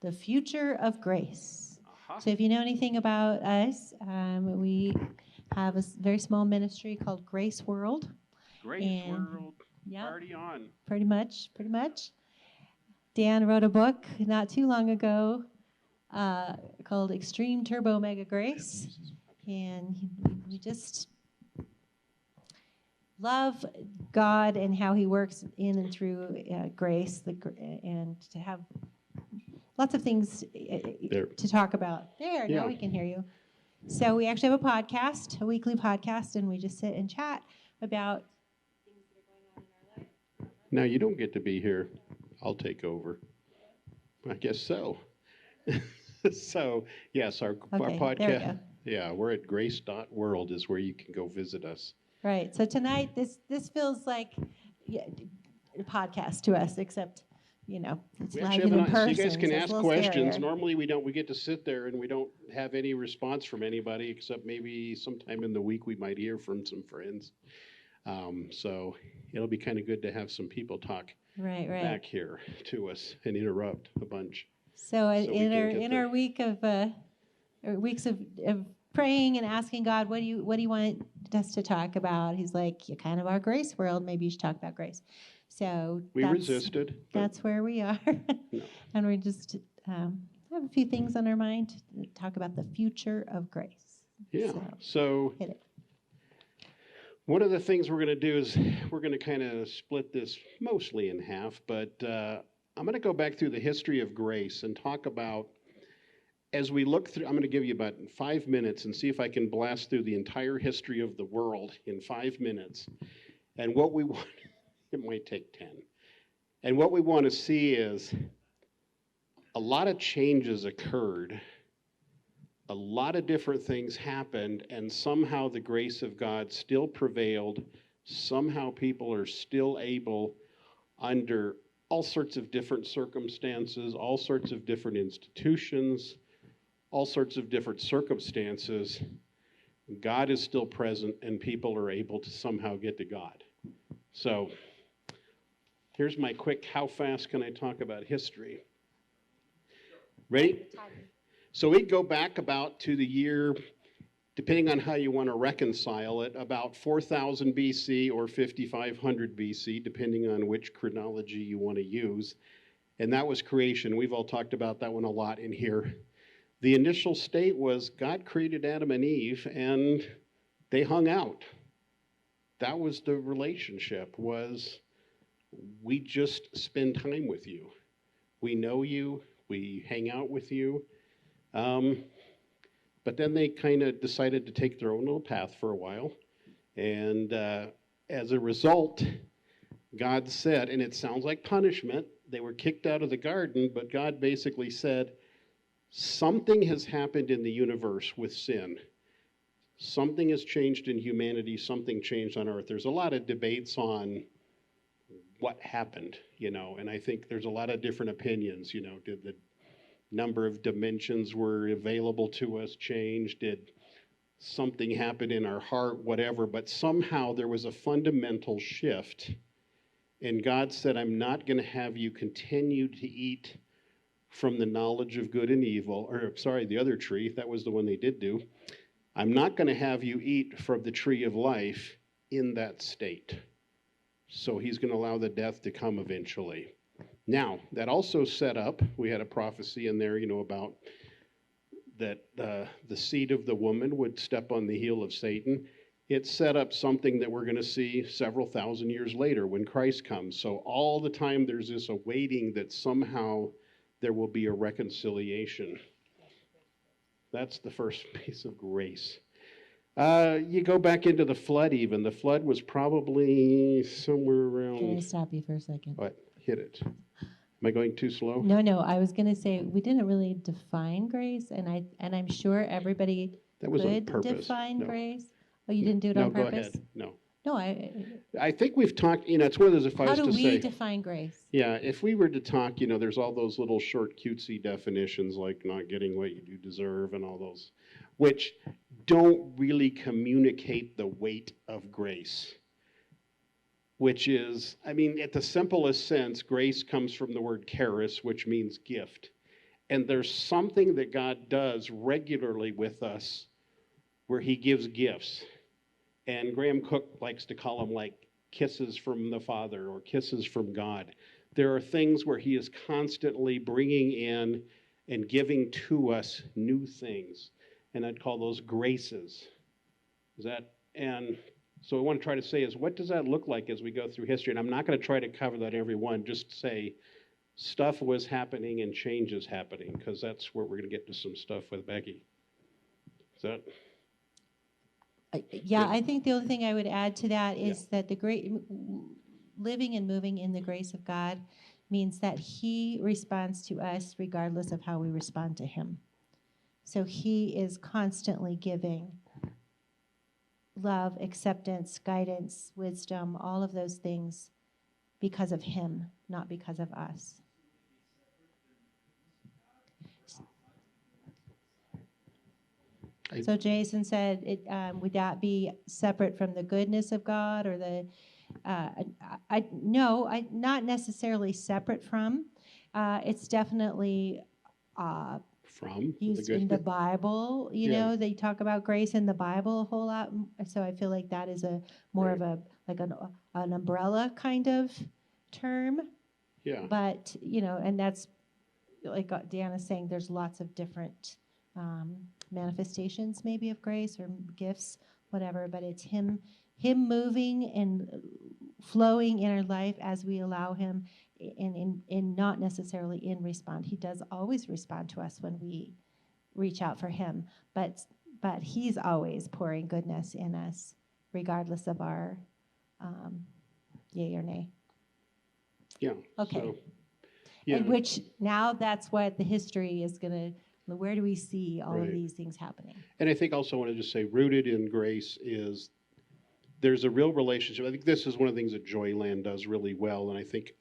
The future of grace. Uh-huh. So if you know anything about us, we have a very small ministry called Grace World. Grace World. Party on. Pretty much. Dan wrote a book not too long ago called Extreme Turbo Mega Grace. And we just love God and how he works in and through grace, and to have lots of things to talk about. Now we can hear you. So we actually have a podcast, a weekly podcast, and we just sit and chat about things that are going on in our life. Now, you don't get to be here. I'll take over. I guess so. So, yes, our podcast. There we go. Yeah, we're at grace.world is where you can go visit us. Right. So tonight, this feels like a podcast to us, except, it's live and in person. So you guys can ask questions. Scarier. Normally, we get to sit there and we don't have any response from anybody, except maybe sometime in the week we might hear from some friends. So it'll be kind of good to have some people talk back here to us and interrupt a bunch. So in our week of weeks of praying and asking God, what do you want us to talk about? He's like, you're kind of our grace world. Maybe you should talk about grace. So we resisted. That's where we are, no. And we just have a few things on our mind to talk about the future of grace. Yeah. So hit it. One of the things we're going to do is we're going to kind of split this mostly in half, but I'm going to go back through the history of grace and talk about, as we look through, I'm going to give you about 5 minutes and see if I can blast through the entire history of the world in 5 minutes. And what we want, it might take 10. And what we want to see is a lot of changes occurred. A lot of different things happened, and somehow the grace of God still prevailed. Somehow people are still able, under all sorts of different circumstances, all sorts of different institutions, all sorts of different circumstances, God is still present and people are able to somehow get to God. So here's my quick, how fast can I talk about history? Ready? So we go back about to the year, depending on how you want to reconcile it, about 4000 BC or 5500 BC, depending on which chronology you want to use. And that was creation. We've all talked about that one a lot in here. The initial state was God created Adam and Eve, and they hung out. That was the relationship, was we just spend time with you. We know you. We hang out with you. But then they kind of decided to take their own little path for a while. And as a result, God said, and it sounds like punishment, they were kicked out of the garden, but God basically said, something has happened in the universe with sin. Something has changed in humanity, something changed on earth. There's a lot of debates on what happened, and I think there's a lot of different opinions, did the number of dimensions were available to us change? Did something happen in our heart? Whatever. But somehow there was a fundamental shift. And God said, I'm not going to have you continue to eat from the knowledge of good and evil. Or, sorry, the other tree. That was the one they did do. I'm not going to have you eat from the tree of life in that state. So he's going to allow the death to come eventually. Now, that also set up, we had a prophecy in there, about that the seed of the woman would step on the heel of Satan. It set up something that we're going to see several thousand years later when Christ comes. So all the time there's this awaiting that somehow there will be a reconciliation. That's the first piece of grace. You go back into the flood even. The flood was probably somewhere around... Can I stop you for a second? What? Hit it. Am I going too slow? No. I was going to say we didn't really define grace, and I'm sure everybody could define grace. Oh, you didn't do it on purpose? No, go ahead. No. No, I think we've talked, it's one of those, if I was to say... How do we define grace? Yeah, if we were to talk, there's all those little short cutesy definitions like not getting what you do deserve and all those, which don't really communicate the weight of grace, which is, I mean, at the simplest sense, grace comes from the word charis, which means gift. And there's something that God does regularly with us where he gives gifts. And Graham Cook likes to call them like kisses from the Father or kisses from God. There are things where he is constantly bringing in and giving to us new things. And I'd call those graces. And so what I want to try to say is, what does that look like as we go through history? And I'm not going to try to cover that every one, just say stuff was happening and change is happening, because that's where we're going to get to some stuff with Becky. Is that? Yeah, I think the only thing I would add to that is that living and moving in the grace of God means that he responds to us regardless of how we respond to him. So he is constantly giving love, acceptance, guidance, wisdom, all of those things because of him, not because of us. So Jason said, would that be separate from the goodness of God, or the? No, not necessarily separate from. It's definitely From used in the Bible. You know, they talk about grace in the Bible a whole lot. So I feel like that is a more of a like an umbrella kind of term. Yeah. But and that's like Deanna's saying. There's lots of different manifestations maybe of grace or gifts, whatever, but it's him moving and flowing in our life as we allow him, in not necessarily in respond. He does always respond to us when we reach out for him, but he's always pouring goodness in us regardless of our yay or nay. Yeah. Okay. So, yeah. And which now that's what the history is going to. Where do we see all of these things happening? And I think also I want to just say, rooted in grace is there's a real relationship. I think this is one of the things that Joyland does really well. And I think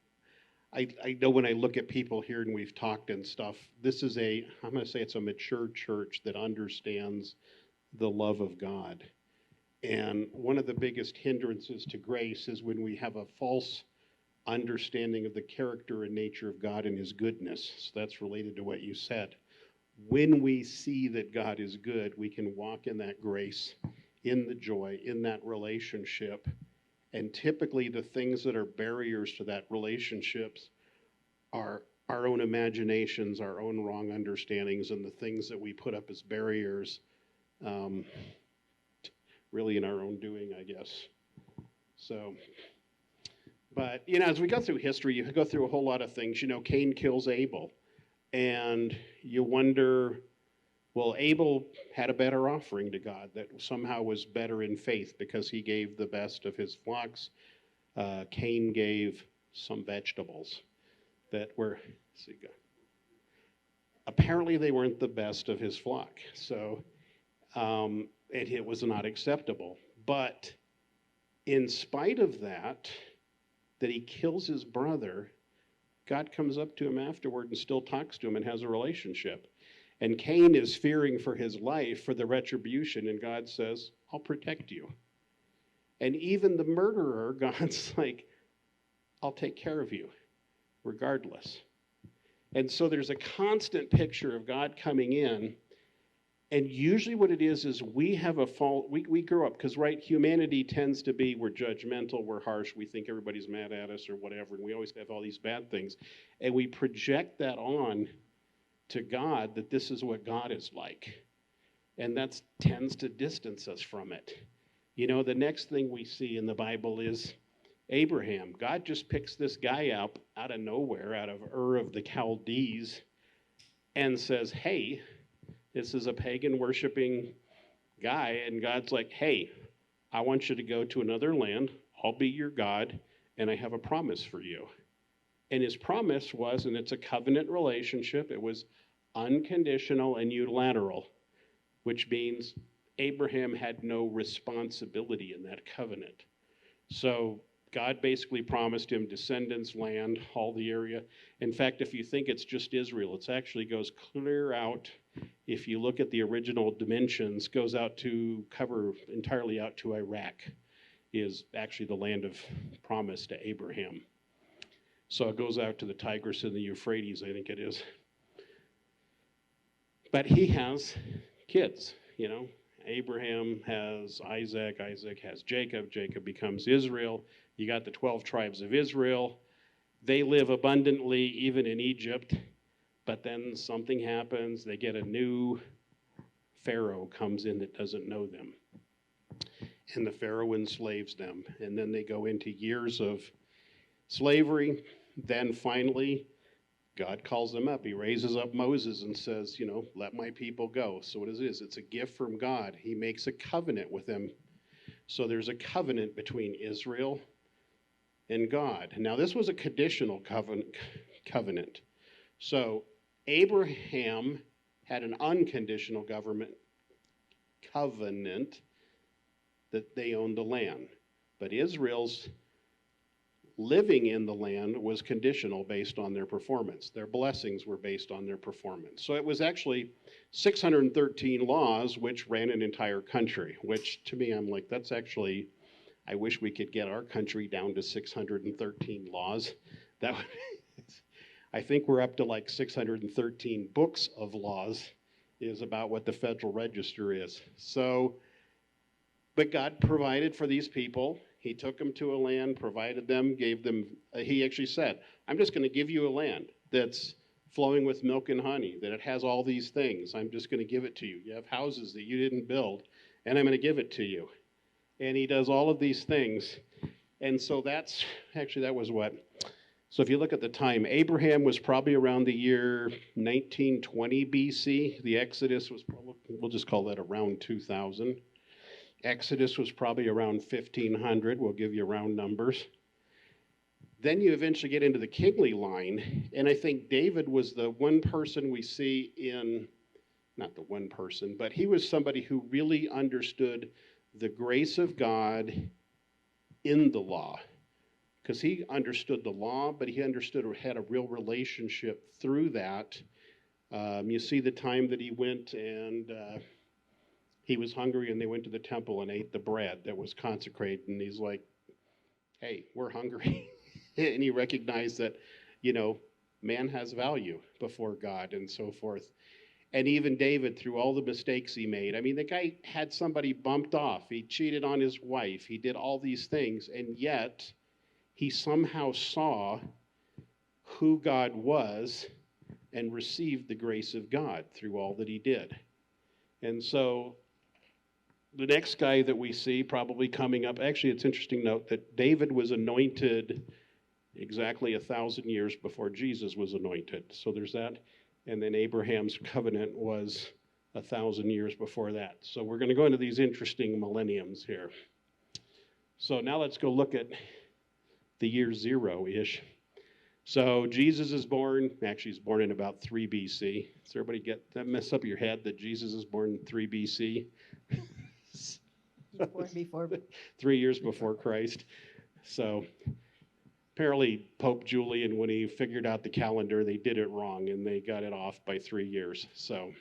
I know when I look at people here and we've talked and stuff, this is I'm going to say it's a mature church that understands the love of God. And one of the biggest hindrances to grace is when we have a false understanding of the character and nature of God and his goodness. So that's related to what you said. When we see that God is good, we can walk in that grace, in the joy, in that relationship. And typically the things that are barriers to that relationships are our own imaginations, our own wrong understandings, and the things that we put up as barriers, really in our own doing, I guess. So, but, as we go through history, you go through a whole lot of things. Cain kills Abel. And you wonder, well, Abel had a better offering to God that somehow was better in faith because he gave the best of his flocks. Cain gave some vegetables that were, apparently they weren't the best of his flock. So it was not acceptable. But in spite of that he kills his brother, God comes up to him afterward and still talks to him and has a relationship. And Cain is fearing for his life, for the retribution, and God says, I'll protect you. And even the murderer, God's like, I'll take care of you, regardless. And so there's a constant picture of God coming in. And usually what it is we have a fault. We grow up, because, humanity tends to be, we're judgmental, we're harsh, we think everybody's mad at us or whatever, and we always have all these bad things. And we project that on to God, that this is what God is like. And that tends to distance us from it. The next thing we see in the Bible is Abraham. God just picks this guy up out of nowhere, out of Ur of the Chaldees, and says, hey, this is a pagan worshiping guy, and God's like, hey, I want you to go to another land. I'll be your God, and I have a promise for you. And his promise was, and it's a covenant relationship, it was unconditional and unilateral, which means Abraham had no responsibility in that covenant. So God basically promised him descendants, land, all the area. In fact, if you think it's just Israel, it actually goes clear out if you look at the original dimensions, goes out to cover entirely out to Iraq, is actually the land of promise to Abraham. So it goes out to the Tigris and the Euphrates, I think it is. But he has kids, you know. Abraham has Isaac, Isaac has Jacob, Jacob becomes Israel. You got the 12 tribes of Israel. They live abundantly even in Egypt, but then something happens. They get a new Pharaoh comes in that doesn't know them. And the Pharaoh enslaves them. And then they go into years of slavery. Then finally, God calls them up. He raises up Moses and says, you know, let my people go. So what it is, it's a gift from God. He makes a covenant with them. So there's a covenant between Israel and God. Now, this was a conditional covenant. So Abraham had an unconditional covenant that they owned the land. But Israel's living in the land was conditional based on their performance. Their blessings were based on their performance. So it was actually 613 laws which ran an entire country, which to me, I'm like, that's actually, I wish we could get our country down to 613 laws. That would, I think we're up to like 613 books of laws is about what the Federal Register is. So, but God provided for these people. He took them to a land, provided them, gave them, he actually said, I'm just going to give you a land that's flowing with milk and honey, that it has all these things. I'm just going to give it to you. You have houses that you didn't build, and I'm going to give it to you. And he does all of these things. And so that's, actually that was what? So if you look at the time, Abraham was probably around the year 1920 BC. The Exodus was probably, we'll just call that around 2000. Exodus was probably around 1500. We'll give you round numbers. Then you eventually get into the kingly line, and I think David was the one person we see in, not the one person, but he was somebody who really understood the grace of God in the law. Because he understood the law, but he understood or had a real relationship through that. You see the time that he went and he was hungry and they went to the temple and ate the bread that was consecrated. And he's like, hey, we're hungry. And he recognized that, you know, man has value before God and so forth. And even David, through all the mistakes he made, I mean, the guy had somebody bumped off. He cheated on his wife. He did all these things. And yet he somehow saw who God was and received the grace of God through all that he did. And so the next guy that we see probably coming up, actually it's interesting to note that David was anointed exactly 1,000 years before Jesus was anointed. So there's that. And then Abraham's covenant was 1,000 years before that. So we're going to go into these interesting millenniums here. So now let's go look at the year 0-ish. So Jesus is born, actually he's born in about 3 BC. Does everybody get that mess up your head that Jesus is born in 3 BC? Born before 3 years before Christ. So apparently Pope Julian, when he figured out the calendar, they did it wrong and they got it off by 3 years. So,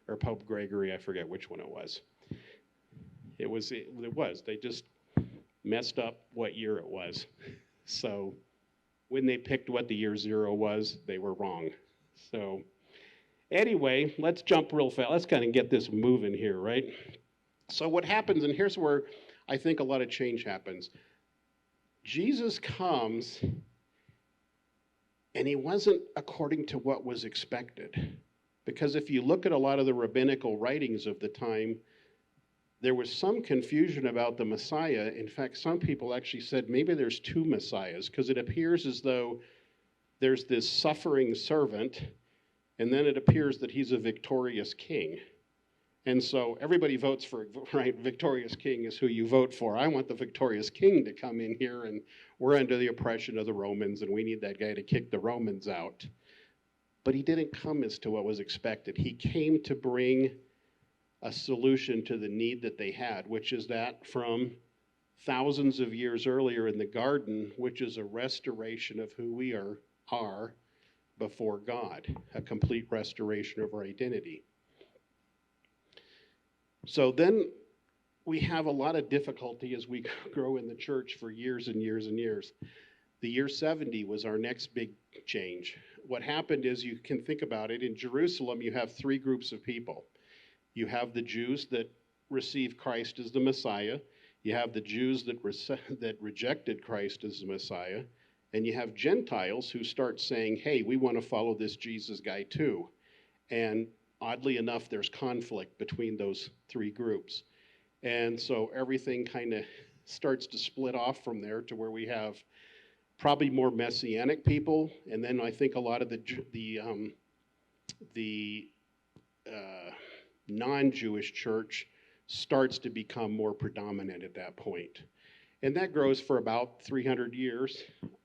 or Pope Gregory, I forget which one it was. It was. They just messed up what year it was. So when they picked what the year 0 was, they were wrong. So anyway, let's jump real fast. Let's kind of get this moving here, right? So what happens, and here's where I think a lot of change happens. Jesus comes, and he wasn't according to what was expected. Because if you look at a lot of the rabbinical writings of the time, there was some confusion about the Messiah. In fact, some people actually said maybe there's 2 Messiahs, because it appears as though there's this suffering servant, and then it appears that he's a victorious king. And so everybody votes for, right, victorious king is who you vote for. I want the victorious king to come in here, and we're under the oppression of the Romans, and we need that guy to kick the Romans out. But he didn't come as to what was expected. He came to bring a solution to the need that they had, which is that from thousands of years earlier in the garden, which is a restoration of who we are before God, a complete restoration of our identity. So then we have a lot of difficulty as we grow in the church for years and years and years. The year 70 was our next big change. What happened is, you can think about it, in Jerusalem you have three groups of people. You have the Jews that receive Christ as the Messiah. You have the Jews that rejected Christ as the Messiah. And you have Gentiles who start saying, hey, we want to follow this Jesus guy too. And oddly enough, there's conflict between those three groups. And so everything kind of starts to split off from there to where we have probably more Messianic people. And then I think a lot of the non-Jewish church starts to become more predominant at that point. And that grows for about 300 years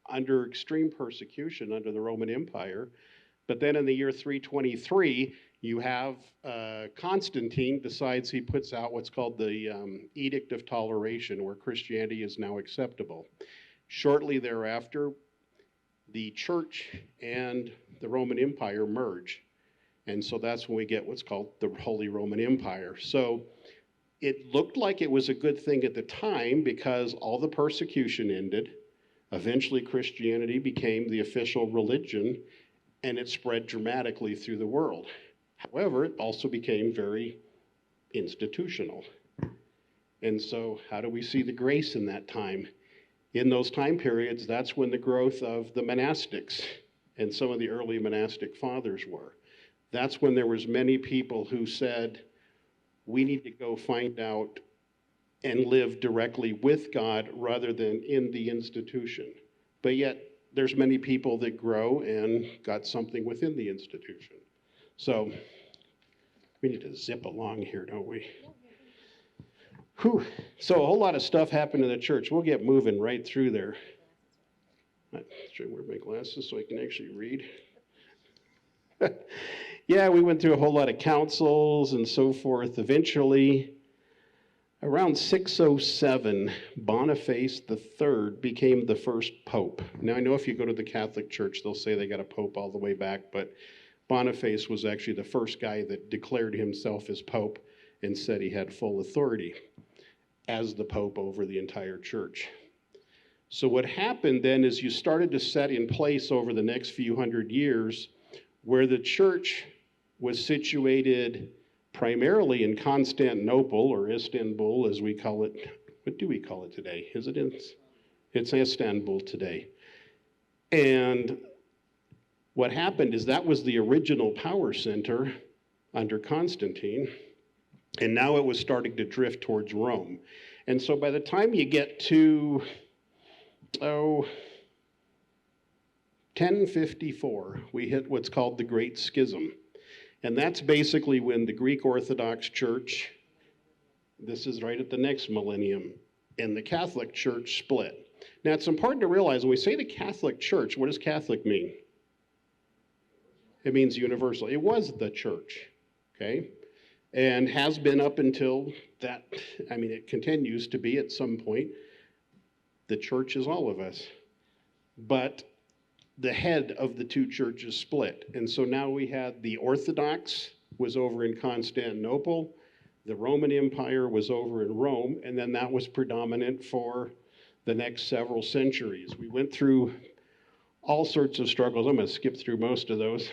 under extreme persecution under the Roman Empire. But then in the year 323, you have Constantine decides, he puts out what's called the Edict of Toleration, where Christianity is now acceptable. Shortly thereafter, the church and the Roman Empire merge. And so that's when we get what's called the Holy Roman Empire. So it looked like it was a good thing at the time because all the persecution ended. Eventually, Christianity became the official religion, and it spread dramatically through the world. However, it also became very institutional. And so how do we see the grace in that time? In those time periods, that's when the growth of the monastics and some of the early monastic fathers were. That's when there was many people who said, we need to go find out and live directly with God rather than in the institution. But yet, there's many people that grow and got something within the institution. So we need to zip along here, don't we? Whew. So a whole lot of stuff happened in the church. We'll get moving right through there. I'm trying to wear my glasses so I can actually read. Yeah, we went through a whole lot of councils and so forth. Eventually, around 607, Boniface III became the first pope. Now, I know if you go to the Catholic Church, they'll say they got a pope all the way back, but Boniface was actually the first guy that declared himself as pope and said he had full authority as the pope over the entire church. So what happened then is you started to set in place over the next few hundred years where the church was situated primarily in Constantinople, or Istanbul as we call it. What do we call it today? It's Istanbul today. And what happened is that was the original power center under Constantine, and now it was starting to drift towards Rome. And so by the time you get to 1054, we hit what's called the Great Schism. And that's basically when the Greek Orthodox Church, this is right at the next millennium, and the Catholic Church split. Now, it's important to realize when we say the Catholic Church, what does Catholic mean? It means universal. It was the church, okay? And has been up until that, it continues to be at some point. The church is all of us. But the head of the two churches split. And so now we had the Orthodox was over in Constantinople, the Roman Empire was over in Rome, and then that was predominant for the next several centuries. We went through all sorts of struggles. I'm going to skip through most of those.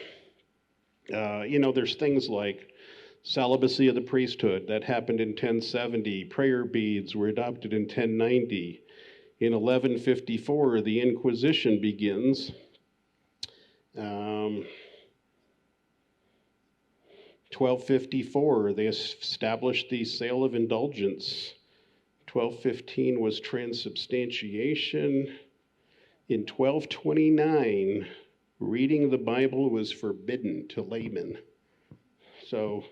There's things like celibacy of the priesthood. That happened in 1070. Prayer beads were adopted in 1090. In 1154, the Inquisition begins. 1254, they established the sale of indulgence. 1215 was transubstantiation. In 1229, reading the Bible was forbidden to laymen. So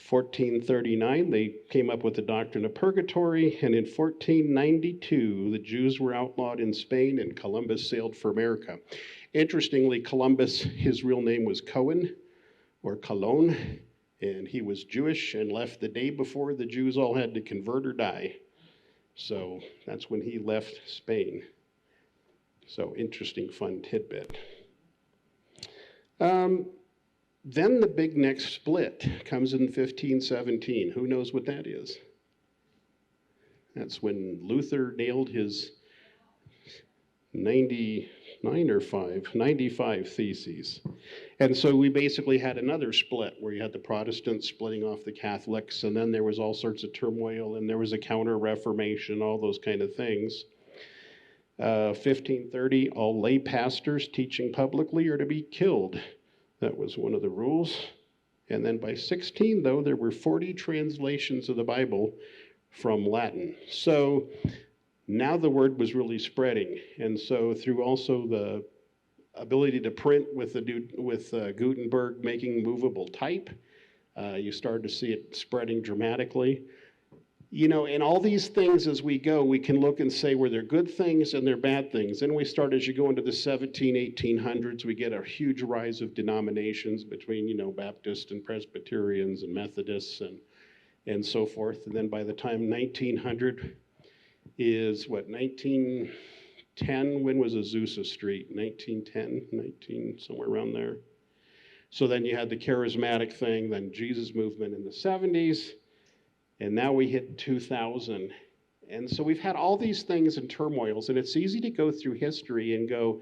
1439, they came up with the doctrine of purgatory, and in 1492, the Jews were outlawed in Spain, and Columbus sailed for America. Interestingly, Columbus, his real name was Cohen, or Cologne, and he was Jewish and left the day before the Jews all had to convert or die. So that's when he left Spain. So interesting, fun tidbit. Then the big next split comes in 1517. Who knows what that is? That's when Luther nailed his 95 theses. And so we basically had another split where you had the Protestants splitting off the Catholics, and then there was all sorts of turmoil, and there was a counter-reformation, all those kind of things. 1530, all lay pastors teaching publicly are to be killed. That was one of the rules. And then by 16, though, there were 40 translations of the Bible from Latin. So now the word was really spreading. And so through also the ability to print with Gutenberg making movable type, you started to see it spreading dramatically. You know, and all these things as we go, we can look and say, well, they're good things and they're bad things. Then we start, as you go into the 1800s, we get a huge rise of denominations between, Baptists and Presbyterians and Methodists and so forth. And then by the time 1900 is, 1910? When was Azusa Street? 1910, somewhere around there. So then you had the charismatic thing, then Jesus movement in the 70s. And now we hit 2000. And so we've had all these things and turmoils, and it's easy to go through history and go,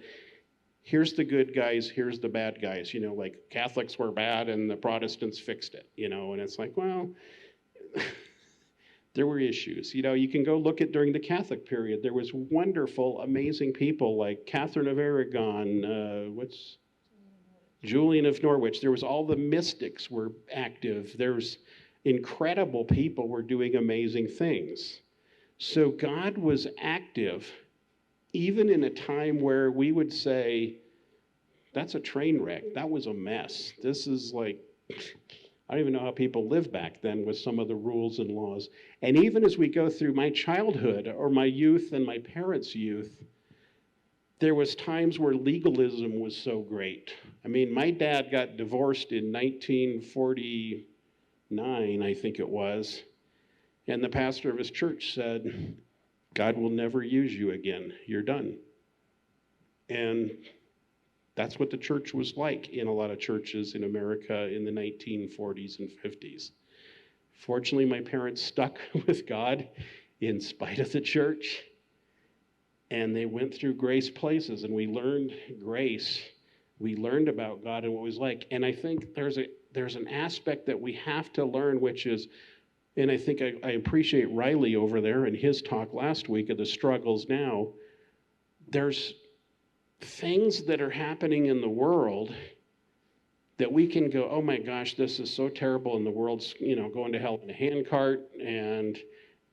here's the good guys, here's the bad guys. Like Catholics were bad and the Protestants fixed it, and it's like, well, there were issues. You can go look at during the Catholic period. There was wonderful, amazing people like Catherine of Aragon, Julian of Norwich. There was all the mystics were active. There's incredible people were doing amazing things. So God was active even in a time where we would say, that's a train wreck. That was a mess. This is like, I don't even know how people lived back then with some of the rules and laws. And even as we go through my childhood or my youth and my parents' youth, there was times where legalism was so great. I mean, my dad got divorced in 1949, I think it was, and the pastor of his church said, God will never use you again. You're done. And that's what the church was like in a lot of churches in America in the 1940s and 50s. Fortunately, my parents stuck with God in spite of the church, and they went through grace places, and we learned grace. We learned about God and what it was like. And I think there's an aspect that we have to learn, which is, and I think I appreciate Riley over there in his talk last week of the struggles now. There's things that are happening in the world that we can go, oh my gosh, this is so terrible, and the world's going to hell in a handcart and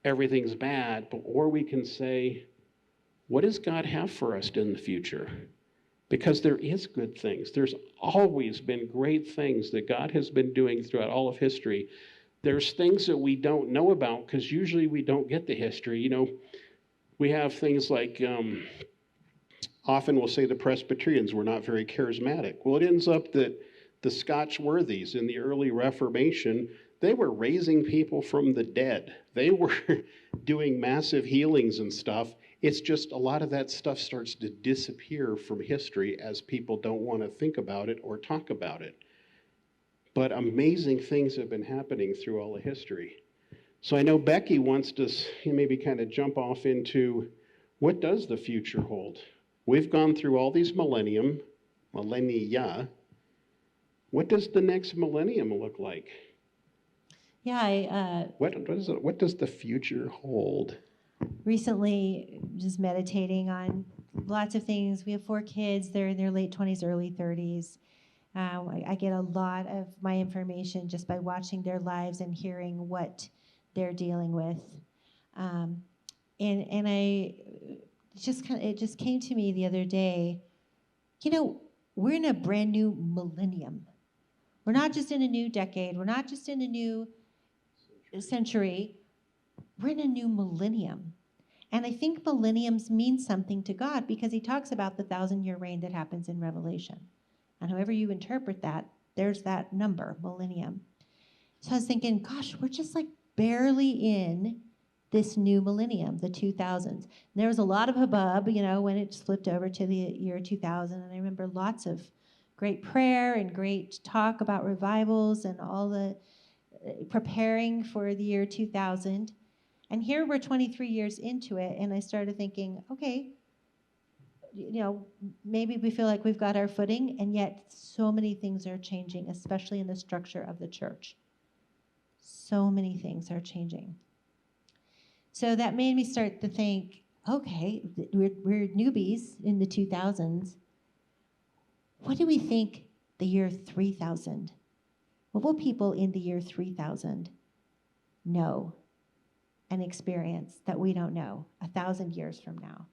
everything's bad. Or we can say, what does God have for us in the future? Because there is good things. There's always been great things that God has been doing throughout all of history. There's things that we don't know about because usually we don't get the history. We have things like, often we'll say the Presbyterians were not very charismatic. Well, it ends up that the Scotch worthies in the early Reformation, they were raising people from the dead. They were doing massive healings and stuff. It's just a lot of that stuff starts to disappear from history as people don't want to think about it or talk about it. But amazing things have been happening through all of history. So I know Becky wants to maybe kind of jump off into what does the future hold? We've gone through all these millennia. What does the next millennium look like? Yeah, what does the future hold? Recently, just meditating on lots of things. We have 4 kids. They're in their late 20s, early 30s. I get a lot of my information just by watching their lives and hearing what they're dealing with. And it just came to me the other day, we're in a brand new millennium. We're not just in a new decade. We're not just in a new century. We're in a new millennium. And I think millenniums mean something to God because he talks about the 1,000-year reign that happens in Revelation. And however you interpret that, there's that number, millennium. So I was thinking, gosh, we're just like barely in this new millennium, the 2000s. And there was a lot of hubbub, when it flipped over to the year 2000. And I remember lots of great prayer and great talk about revivals and all the preparing for the year 2000. And here we're 23 years into it, and I started thinking, okay, maybe we feel like we've got our footing, and yet so many things are changing, especially in the structure of the church. So many things are changing. So that made me start to think, okay, we're newbies in the 2000s. What do we think the year 3000? What will people in the year 3000 know and experience that we don't know 1,000 years from now?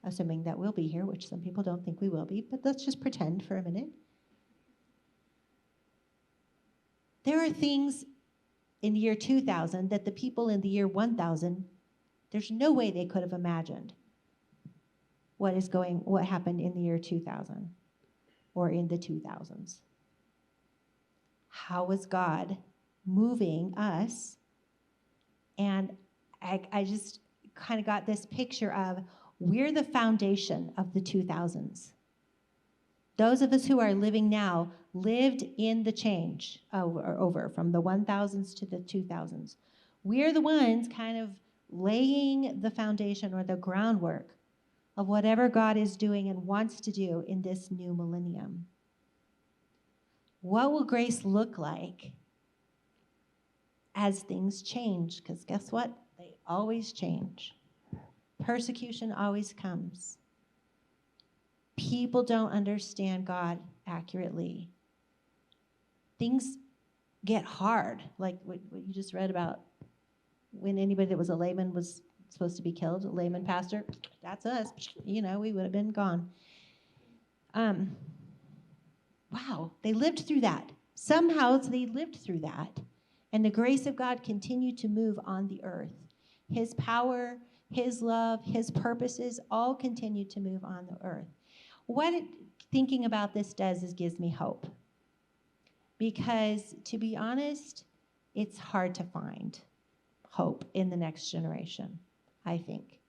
Assuming that we'll be here, which some people don't think we will be, but let's just pretend for a minute. There are things in the year 2000 that the people in the year 1000, there's no way they could have imagined what happened in the year 2000 or in the 2000s. How was God moving us? And I just kind of got this picture of, we're the foundation of the 2000s. Those of us who are living now lived in the change over from the 1000s to the 2000s. We're the ones kind of laying the foundation or the groundwork of whatever God is doing and wants to do in this new millennium. What will grace look like as things change? Because guess what? They always change. Persecution always comes. People don't understand God accurately. Things get hard, like what you just read about when anybody that was a layman was supposed to be killed, a layman pastor, that's us. We would have been gone. Wow, they lived through that. Somehow they lived through that. And the grace of God continued to move on the earth. His power, his love, his purposes all continued to move on the earth. What thinking about this does is gives me hope. Because, to be honest, it's hard to find hope in the next generation, I think.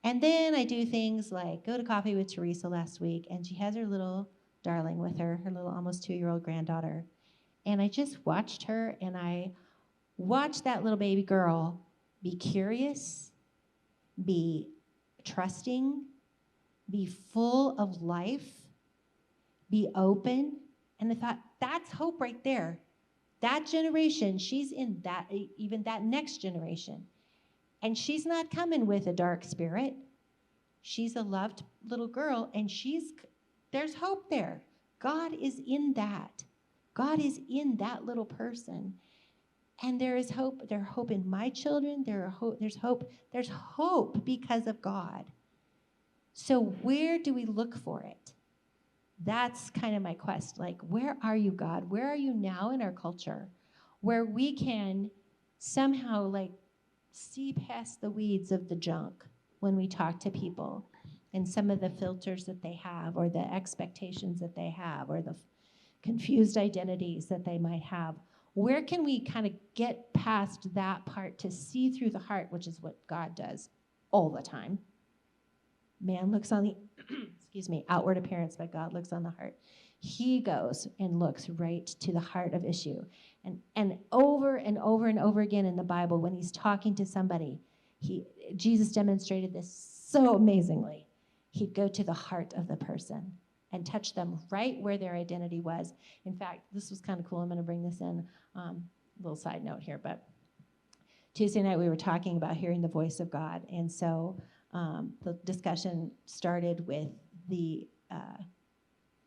And then I do things like go to coffee with Teresa last week, and she has her little darling with her little almost 2-year-old granddaughter. And I just watched her, and I watched that little baby girl be curious, be trusting, be full of life, be open. And I thought, that's hope right there. That generation, she's in that, even that next generation. And she's not coming with a dark spirit. She's a loved little girl, and there's hope there. God is in that. God is in that little person. And there is hope. There's hope in my children. There's hope because of God. So where do we look for it? That's kind of my quest. Like, where are you, God? Where are you now in our culture? Where we can somehow see past the weeds of the junk when we talk to people and some of the filters that they have or the expectations that they have or the confused identities that they might have. Where can we kind of get past that part to see through the heart, which is what God does all the time? Man looks on the outward appearance, but God looks on the heart. He goes and looks right to the heart of issue. And over and over and over again in the Bible, when he's talking to somebody, Jesus demonstrated this so amazingly. He'd go to the heart of the person and touch them right where their identity was. In fact, this was kind of cool. I'm going to bring this in, a little side note here, but Tuesday night we were talking about hearing the voice of God, and so the discussion started with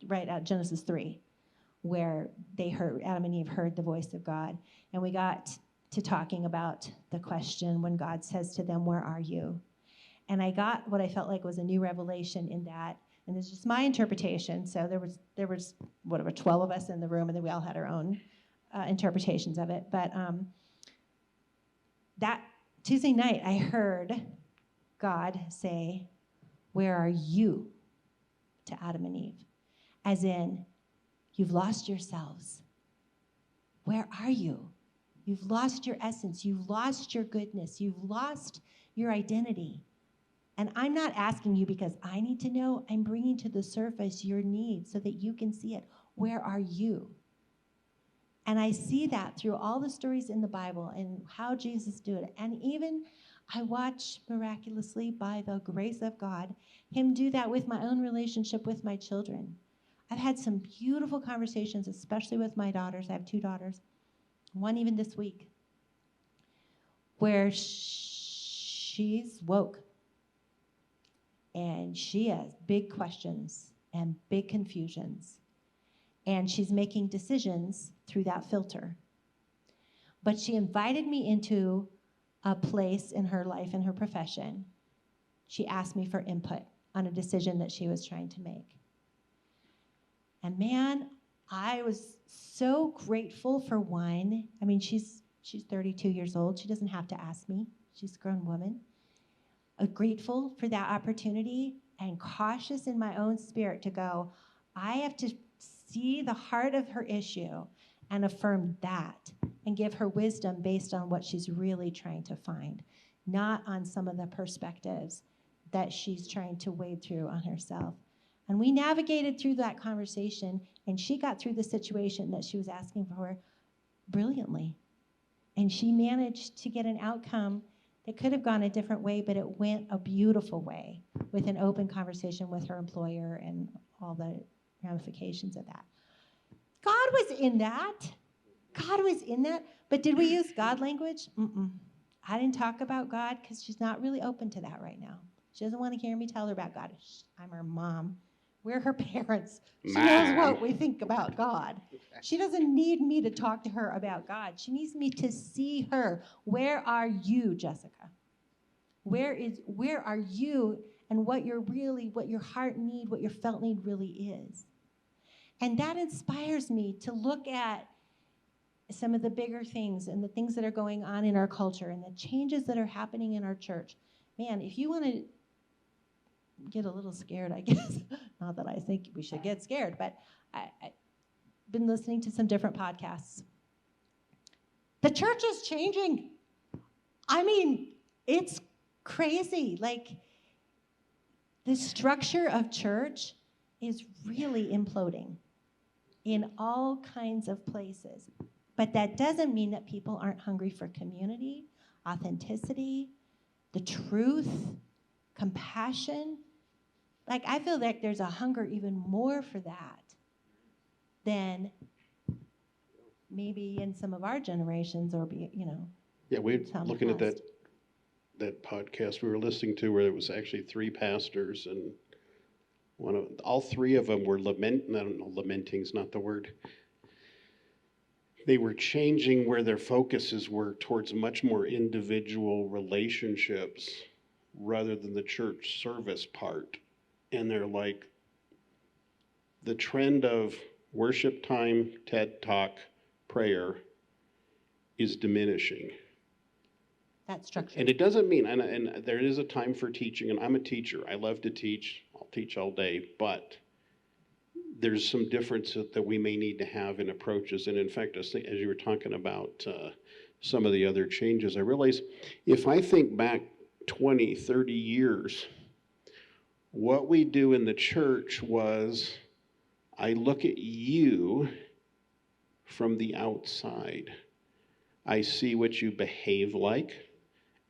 right at Genesis 3, where Adam and Eve heard the voice of God, and we got to talking about the question when God says to them, "Where are you?" And I got what I felt like was a new revelation in that. And it's just my interpretation. So there was whatever 12 of us in the room, and then we all had our own interpretations of it. But that Tuesday night, I heard God say, "Where are you?" to Adam and Eve, as in, you've lost yourselves. Where are you? You've lost your essence. You've lost your goodness. You've lost your identity. And I'm not asking you because I need to know. I'm bringing to the surface your needs so that you can see it. Where are you? And I see that through all the stories in the Bible and how Jesus did it. And even I watch miraculously, by the grace of God, him do that with my own relationship with my children. I've had some beautiful conversations, especially with my daughters. I have 2 daughters, one even this week, where she's woke. And she has big questions and big confusions. And she's making decisions through that filter. But she invited me into a place in her life, in her profession. She asked me for input on a decision that she was trying to make. And man, I was so grateful for one. I mean, she's 32 years old. She doesn't have to ask me. She's a grown woman. Grateful for that opportunity and cautious in my own spirit to go, I have to see the heart of her issue and affirm that and give her wisdom based on what she's really trying to find, not on some of the perspectives that she's trying to wade through on herself. And we navigated through that conversation, and she got through the situation that she was asking for brilliantly. And she managed to get an outcome that could have gone a different way, but it went a beautiful way with an open conversation with her employer and all the ramifications of that. God was in that. God was in that. But did we use God language? I didn't talk about God because she's not really open to that right now. She doesn't want to hear me tell her about God. I'm her mom. We're her parents. She knows what we think about God. She doesn't need me to talk to her about God. She needs me to see her. Where are you, Jessica? Where are you, and what your heart need, what your felt need really is. And that inspires me to look at some of the bigger things and the things that are going on in our culture and the changes that are happening in our church. Man, if you want to get a little scared, I guess, not that I think we should get scared, but I've been listening to some different podcasts. The church is changing. I mean, it's crazy. Like, the structure of church is really imploding in all kinds of places. But that doesn't mean that people aren't hungry for community, authenticity, the truth, compassion. Like, I feel like there's a hunger even more for that than maybe in some of our generations or, Yeah, we're looking at that podcast we were listening to where it was actually 3 pastors, and all 3 of them were lamenting's not the word. They were changing where their focuses were towards much more individual relationships rather than the church service part. And they're like, the trend of worship time, TED Talk, prayer is diminishing. That structure. And it doesn't mean, and there is a time for teaching, and I'm a teacher. I love to teach. I'll teach all day, but there's some difference that we may need to have in approaches. And in fact, as you were talking about some of the other changes, I realize if I think back 20, 30 years, what we do in the church was, I look at you from the outside. I see what you behave like,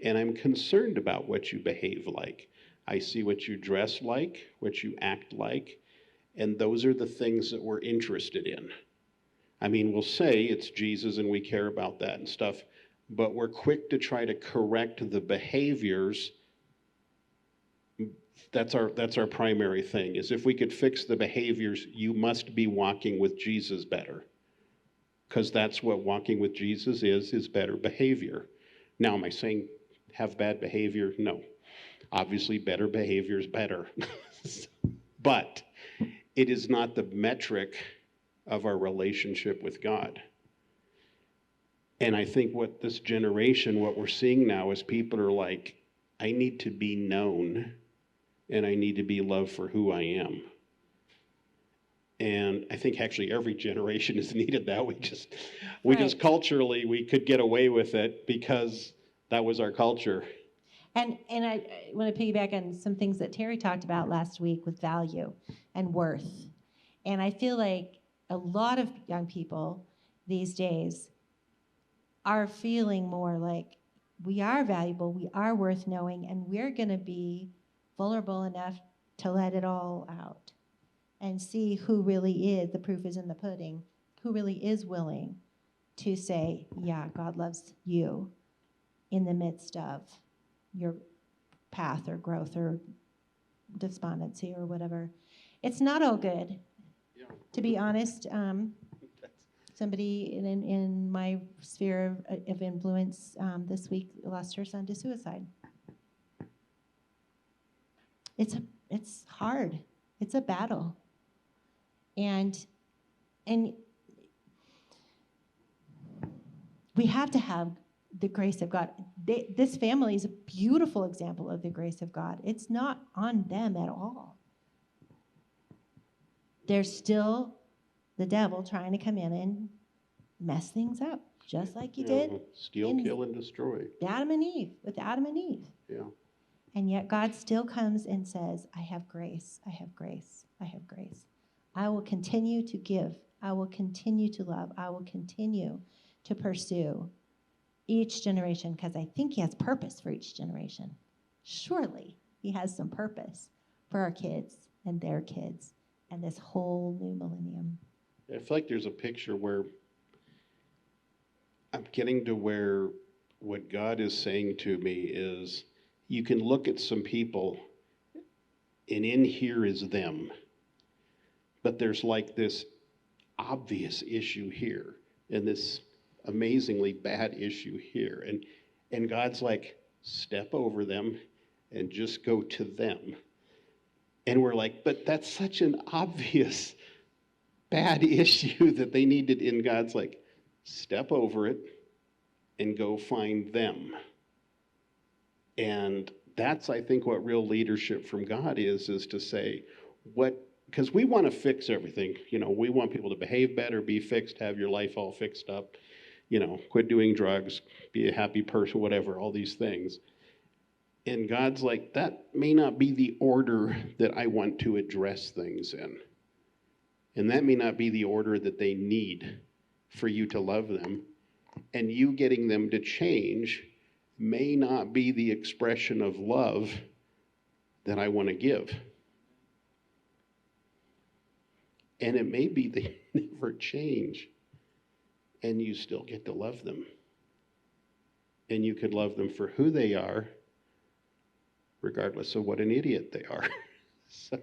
and I'm concerned about what you behave like. I see what you dress like, what you act like, and those are the things that we're interested in. I mean, we'll say it's Jesus and we care about that and stuff, but we're quick to try to correct the behaviors. That's our primary thing, is if we could fix the behaviors, you must be walking with Jesus better. Because that's what walking with Jesus is better behavior. Now, am I saying have bad behavior? No. Obviously, better behavior is better. But it is not the metric of our relationship with God. And I think what this generation, what we're seeing now is people are like, I need to be known and I need to be loved for who I am. And I think actually every generation has needed that. We just culturally, we could get away with it because that was our culture. And I want to piggyback on some things that Terry talked about last week with value and worth. And I feel like a lot of young people these days are feeling more like we are valuable, we are worth knowing, and we're going to be vulnerable enough to let it all out and see who really is, the proof is in the pudding, who really is willing to say, yeah, God loves you in the midst of your path or growth or despondency or whatever. It's not all good, to be honest. Somebody in my sphere of influence this week lost her son to suicide. It's hard. It's a battle. And we have to have the grace of God. This family is a beautiful example of the grace of God. It's not on them at all. There's still the devil trying to come in and mess things up, just like he did. Steal, kill, and destroy. With Adam and Eve. Yeah. And yet God still comes and says, I have grace, I have grace, I have grace. I will continue to give. I will continue to love. I will continue to pursue each generation, because I think he has purpose for each generation. Surely he has some purpose for our kids and their kids and this whole new millennium. I feel like there's a picture where I'm getting to where what God is saying to me is you can look at some people and in here is them, but there's like this obvious issue here and this amazingly bad issue here. And God's like, step over them and just go to them. And we're like, but that's such an obvious bad issue that they needed. And God's like, step over it and go find them. And that's, I think, what real leadership from God is to say, because we want to fix everything. You know, we want people to behave better, be fixed, have your life all fixed up, you know, quit doing drugs, be a happy person, whatever, all these things. And God's like, that may not be the order that I want to address things in. And that may not be the order that they need for you to love them. And you getting them to change may not be the expression of love that I want to give. And it may be they never change. And you still get to love them. And you could love them for who they are, regardless of what an idiot they are. So,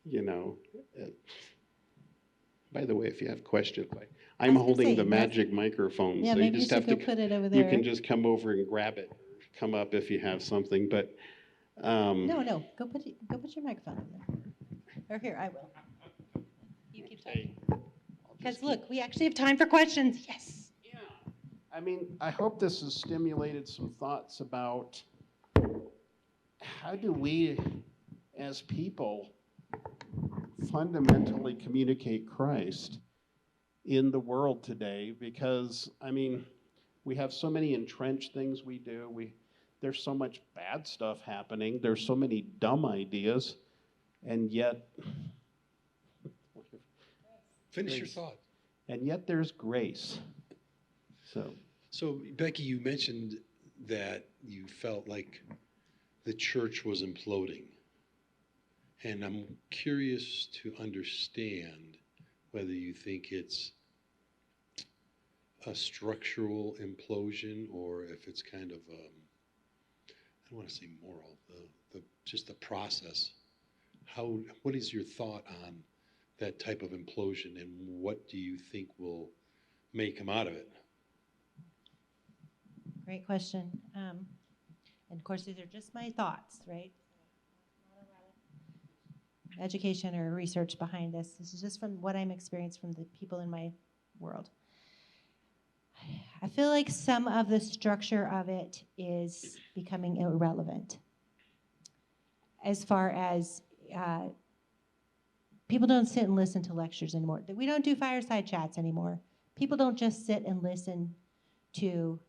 you know, by the way, if you have questions, I'm holding the magic microphone. Yeah, so maybe you just have to put it over there. You can just come over and grab it, come up if you have something. But no, go put your microphone over there. Or here, I will. You keep talking. Because look, we actually have time for questions. Yes. Yeah. I mean, I hope this has stimulated some thoughts about how do we, as people, fundamentally communicate Christ in the world today? Because, I mean, we have so many entrenched things we do. There's so much bad stuff happening. There's so many dumb ideas, and yet... Finish your thought. And yet there's grace. So, Becky, you mentioned that you felt like the church was imploding. And I'm curious to understand whether you think it's a structural implosion or if it's kind of, I don't want to say moral, just the process. What is your thought on that type of implosion, and what do you think may come out of it? Great question. And of course, these are just my thoughts, right? Not a lot of education or research behind this. This is just from what I'm experienced from the people in my world. I feel like some of the structure of it is becoming irrelevant. As far as people don't sit and listen to lectures anymore. We don't do fireside chats anymore. People don't just sit and listen to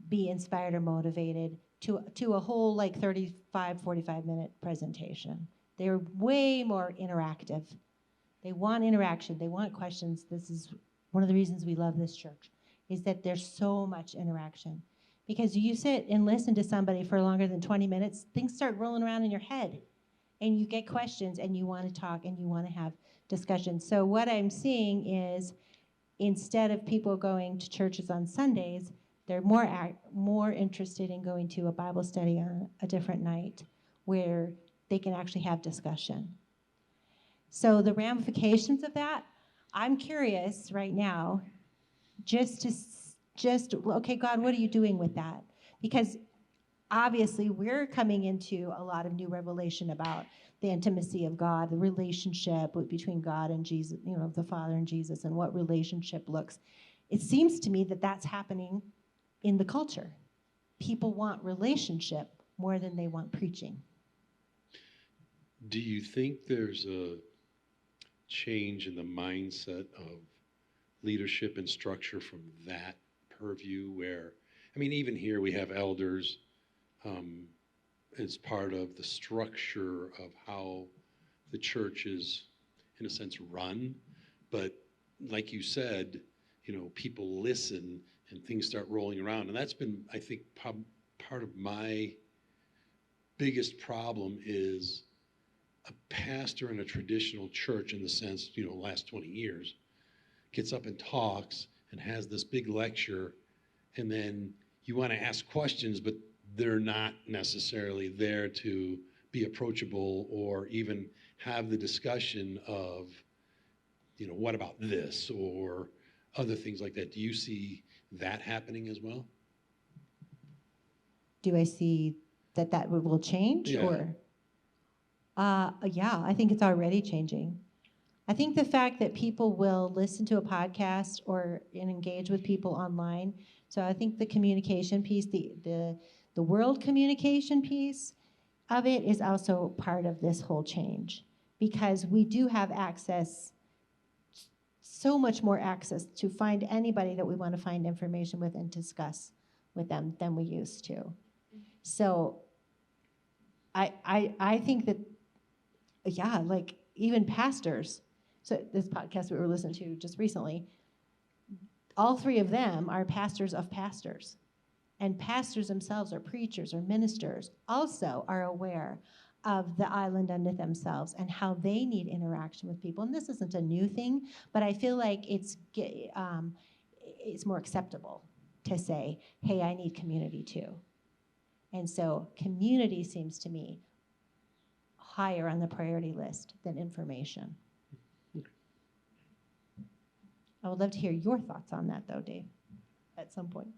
be inspired or motivated. to a whole like 35, 45-minute presentation. They're way more interactive. They want interaction. They want questions. This is one of the reasons we love this church, is that there's so much interaction. Because you sit and listen to somebody for longer than 20 minutes, things start rolling around in your head. And you get questions, and you want to talk, and you want to have discussions. So what I'm seeing is, instead of people going to churches on Sundays, they're more interested in going to a Bible study on a different night where they can actually have discussion. So the ramifications of that, I'm curious right now, okay, God, what are you doing with that? Because obviously we're coming into a lot of new revelation about the intimacy of God, the relationship between God and Jesus, the Father and Jesus, and what relationship looks. It seems to me that that's happening in the culture. People want relationship more than they want preaching. Do you think there's a change in the mindset of leadership and structure from that purview where, even here we have elders as part of the structure of how the church is, in a sense, run. But like you said, people listen and things start rolling around. And that's been, I think, part of my biggest problem is a pastor in a traditional church, in the sense, last 20 years, gets up and talks and has this big lecture, and then you want to ask questions, but they're not necessarily there to be approachable or even have the discussion of, what about this or other things like that. Do you see that happening as well? Do I see that will change? Yeah. Or yeah, I think it's already changing. I think the fact that people will listen to a podcast and engage with people online. So I think the communication piece, the world communication piece of it is also part of this whole change, because we do have access, so much more access to find anybody that we want to find information with and discuss with them than we used to. So I think that, yeah, like even pastors. So this podcast we were listening to just recently, all three of them are pastors of pastors. And pastors themselves are preachers or ministers, also are aware of the island unto themselves and how they need interaction with people. And this isn't a new thing, but I feel like it's more acceptable to say, hey, I need community too. And so community seems to me higher on the priority list than information. I would love to hear your thoughts on that, though, Dave, at some point.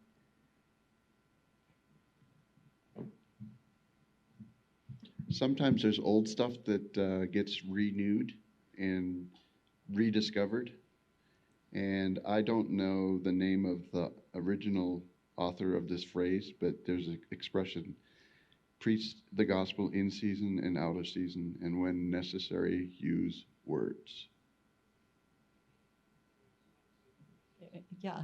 Sometimes there's old stuff that gets renewed and rediscovered. And I don't know the name of the original author of this phrase, but there's an expression: preach the gospel in season and out of season, and when necessary, use words. Yeah.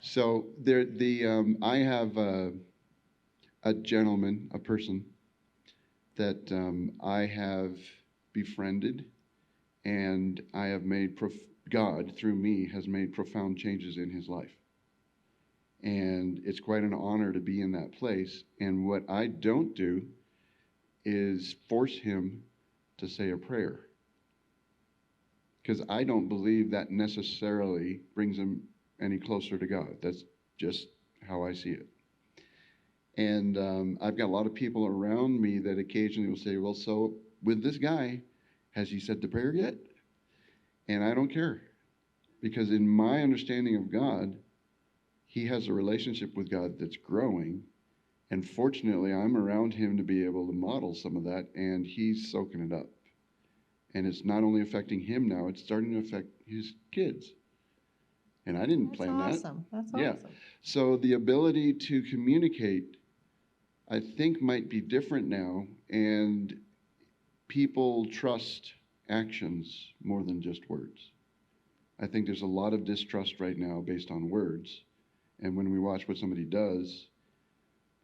So I have a gentleman, a person that I have befriended, and I have made God through me has made profound changes in his life. And it's quite an honor to be in that place. And what I don't do is force him to say a prayer, because I don't believe that necessarily brings him any closer to God. That's just how I see it. And I've got a lot of people around me that occasionally will say, well, so with this guy, has he said the prayer yet? And I don't care, because in my understanding of God, he has a relationship with God that's growing. And fortunately, I'm around him to be able to model some of that, and he's soaking it up. And it's not only affecting him now, it's starting to affect his kids. And I didn't plan that. That's Yeah. awesome. So the ability to communicate, I think, might be different now, and people trust actions more than just words. I think there's a lot of distrust right now based on words, and when we watch what somebody does,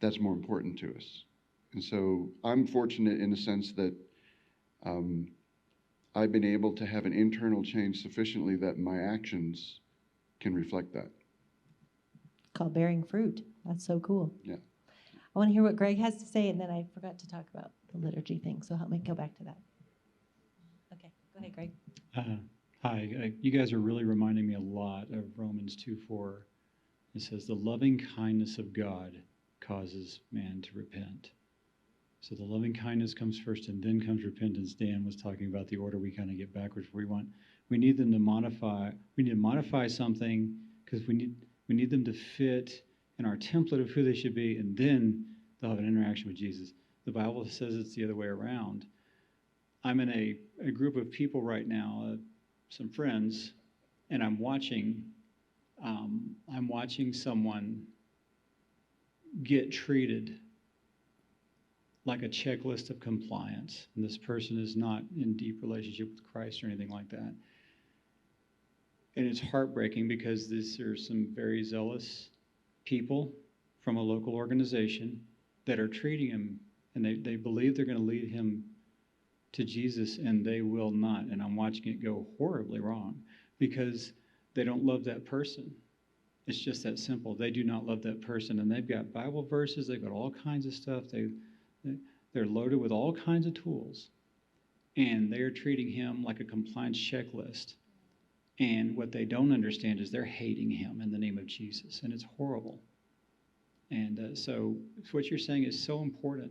that's more important to us. And so I'm fortunate in the sense that I've been able to have an internal change sufficiently that my actions can reflect that. Called bearing fruit. That's so cool. Yeah. I want to hear what Greg has to say, and then I forgot to talk about the liturgy thing, so help me go back to that. Okay, go ahead, Greg. Hi, you guys are really reminding me a lot of Romans 2:4. It says, the loving kindness of God causes man to repent. So the loving kindness comes first, and then comes repentance. Dan was talking about the order we kind of get backwards. We need them to modify. We need to modify something because we need them to fit in our template of who they should be, and then they'll have an interaction with Jesus. The Bible says it's the other way around. I'm in a group of people right now, some friends, and I'm watching someone get treated like a checklist of compliance, and this person is not in deep relationship with Christ or anything like that. And it's heartbreaking because these are some very zealous people from a local organization that are treating him, and they believe they're going to lead him to Jesus, and they will not. And I'm watching it go horribly wrong because they don't love that person. It's just that simple. They do not love that person, and they've got Bible verses. They've got all kinds of stuff. They're loaded with all kinds of tools, and they're treating him like a compliance checklist. And what they don't understand is they're hating him in the name of Jesus, and it's horrible. And so what you're saying is so important,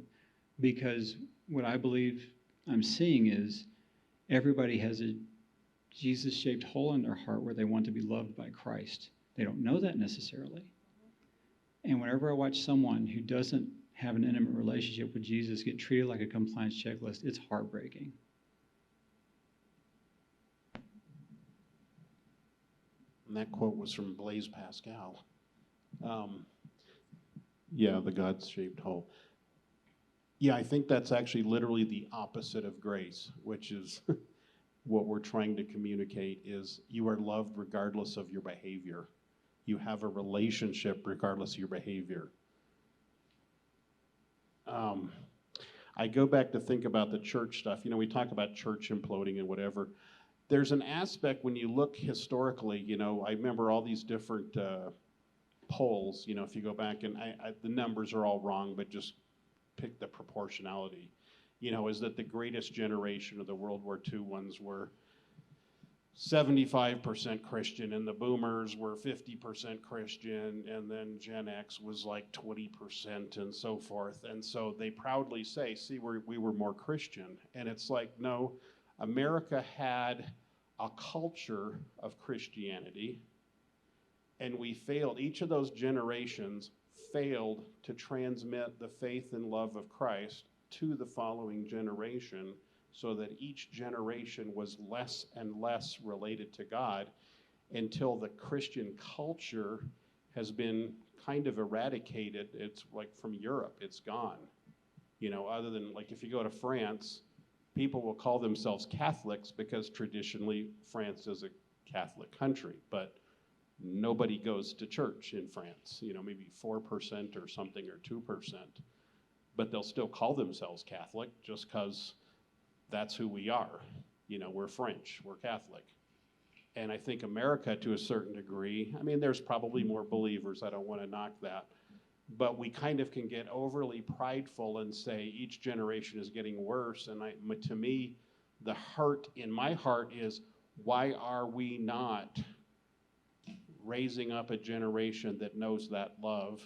because what I believe I'm seeing is everybody has a Jesus-shaped hole in their heart where they want to be loved by Christ. They don't know that necessarily. And whenever I watch someone who doesn't have an intimate relationship with Jesus get treated like a compliance checklist, it's heartbreaking. And that quote was from Blaise Pascal. Yeah, the God-shaped hole. Yeah, I think that's actually literally the opposite of grace, which is what we're trying to communicate is you are loved regardless of your behavior. You have a relationship regardless of your behavior. I go back to think about the church stuff. You know, we talk about church imploding and whatever. There's an aspect when you look historically, you know, I remember all these different polls, you know, if you go back and the numbers are all wrong, but just pick the proportionality, you know, is that the greatest generation of the World War II ones were 75% Christian, and the boomers were 50% Christian, and then Gen X was like 20% and so forth. And so they proudly say, see, we were more Christian. And it's like, no, America had a culture of Christianity, and we failed. Each of those generations failed to transmit the faith and love of Christ to the following generation, so that each generation was less and less related to God until the Christian culture has been kind of eradicated. It's like from Europe, it's gone. You know, other than like if you go to France, people will call themselves Catholics because traditionally France is a Catholic country, but nobody goes to church in France, you know, maybe 4% or something or 2%, but they'll still call themselves Catholic just because that's who we are. You know, we're French, we're Catholic. And I think America, to a certain degree, I mean, there's probably more believers, I don't want to knock that, but we kind of can get overly prideful and say each generation is getting worse. And to me, the heart in my heart is, why are we not raising up a generation that knows that love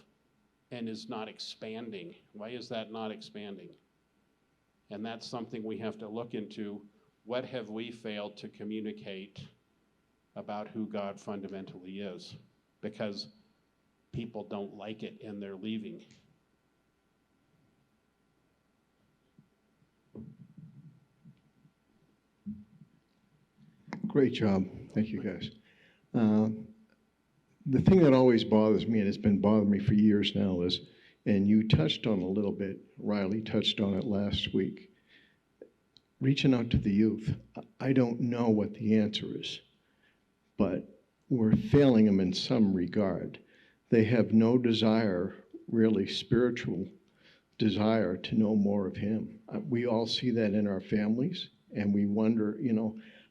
and is not expanding? Why is that not expanding? And that's something we have to look into. What have we failed to communicate about who God fundamentally is? Because people don't like it and they're leaving. Great job. Thank you, guys. The thing that always bothers me, and it's been bothering me for years now, is, and you touched on it a little bit, Riley touched on it last week, reaching out to the youth. I don't know what the answer is, but we're failing them in some regard. They have no desire really spiritual desire to know more of him. We all see that in our families, and we wonder,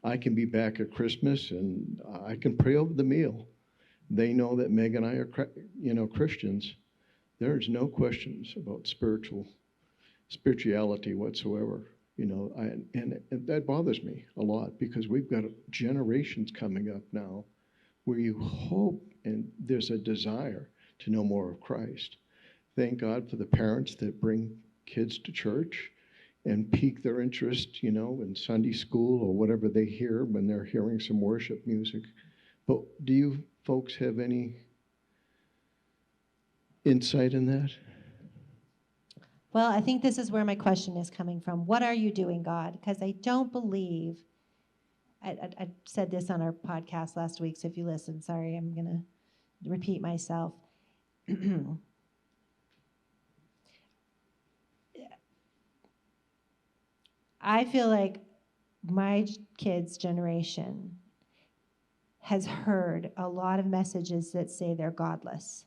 I can be back at Christmas and I can pray over the meal. They know that Meg and I are, Christians. There's no questions about spirituality whatsoever. And that bothers me a lot, because we've got generations coming up now where you hope and there's a desire to know more of Christ. Thank God for the parents that bring kids to church and pique their interest, in Sunday school or whatever they hear when they're hearing some worship music. But do you folks have any insight in that? Well, I think this is where my question is coming from. What are you doing, God? Because I don't believe, I said this on our podcast last week, so if you listen, sorry, I'm going to repeat myself. I feel like my kids' generation has heard a lot of messages that say they're godless.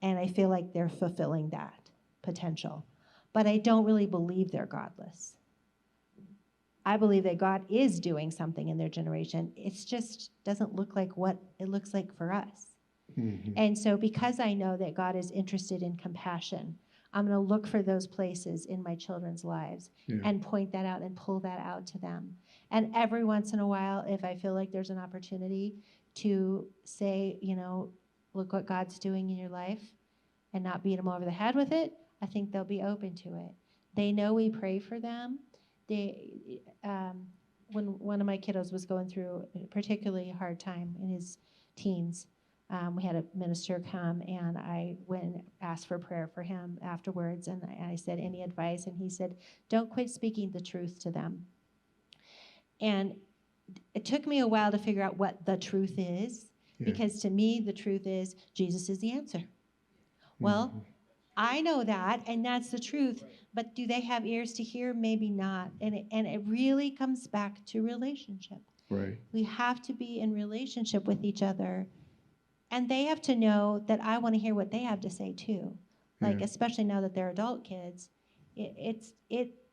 And I feel like they're fulfilling that potential. But I don't really believe they're godless. I believe that God is doing something in their generation. It just doesn't look like what it looks like for us. Mm-hmm. And so because I know that God is interested in compassion, I'm going to look for those places in my children's lives and point that out and pull that out to them. And every once in a while, if I feel like there's an opportunity to say, look what God's doing in your life, and not beat them over the head with it, I think they'll be open to it. They know we pray for them. When one of my kiddos was going through a particularly hard time in his teens, we had a minister come, and I went and asked for prayer for him afterwards, and I said, any advice? And he said, don't quit speaking the truth to them. And it took me a while to figure out what the truth is, because to me, the truth is Jesus is the answer. Well, I know that, and that's the truth, but do they have ears to hear? Maybe not. And it really comes back to relationship. Right. We have to be in relationship with each other, and they have to know that I want to hear what they have to say too. Like, especially now that they're adult kids, it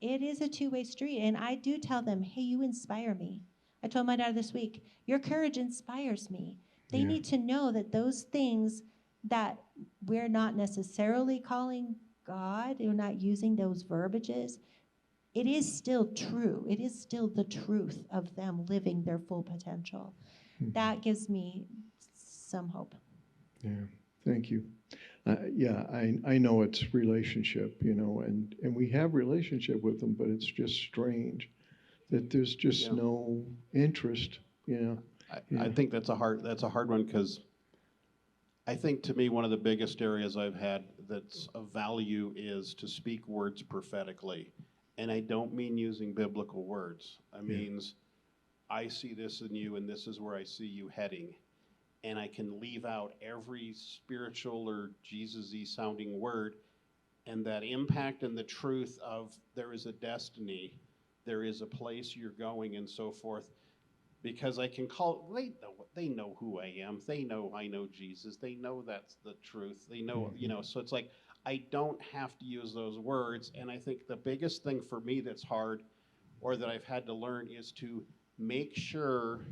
is a two-way street, and I do tell them, hey, you inspire me. I told my daughter this week, your courage inspires me. They need to know that those things that we're not necessarily calling God, we're not using those verbiages, it is still true. It is still the truth of them living their full potential. That gives me some hope. Yeah, thank you. I know it's relationship, and we have relationship with them, but it's just strange that there's just no interest, I think that's a hard one, because I think, to me, one of the biggest areas I've had that's of value is to speak words prophetically. And I don't mean using biblical words. I mean, I see this in you, and this is where I see you heading. And I can leave out every spiritual or Jesus-y sounding word, and that impact and the truth of there is a destiny, there is a place you're going, and so forth. Because I can they know who I am. They know I know Jesus. They know that's the truth. They know, so it's like I don't have to use those words. And I think the biggest thing for me that's hard, or that I've had to learn, is to make sure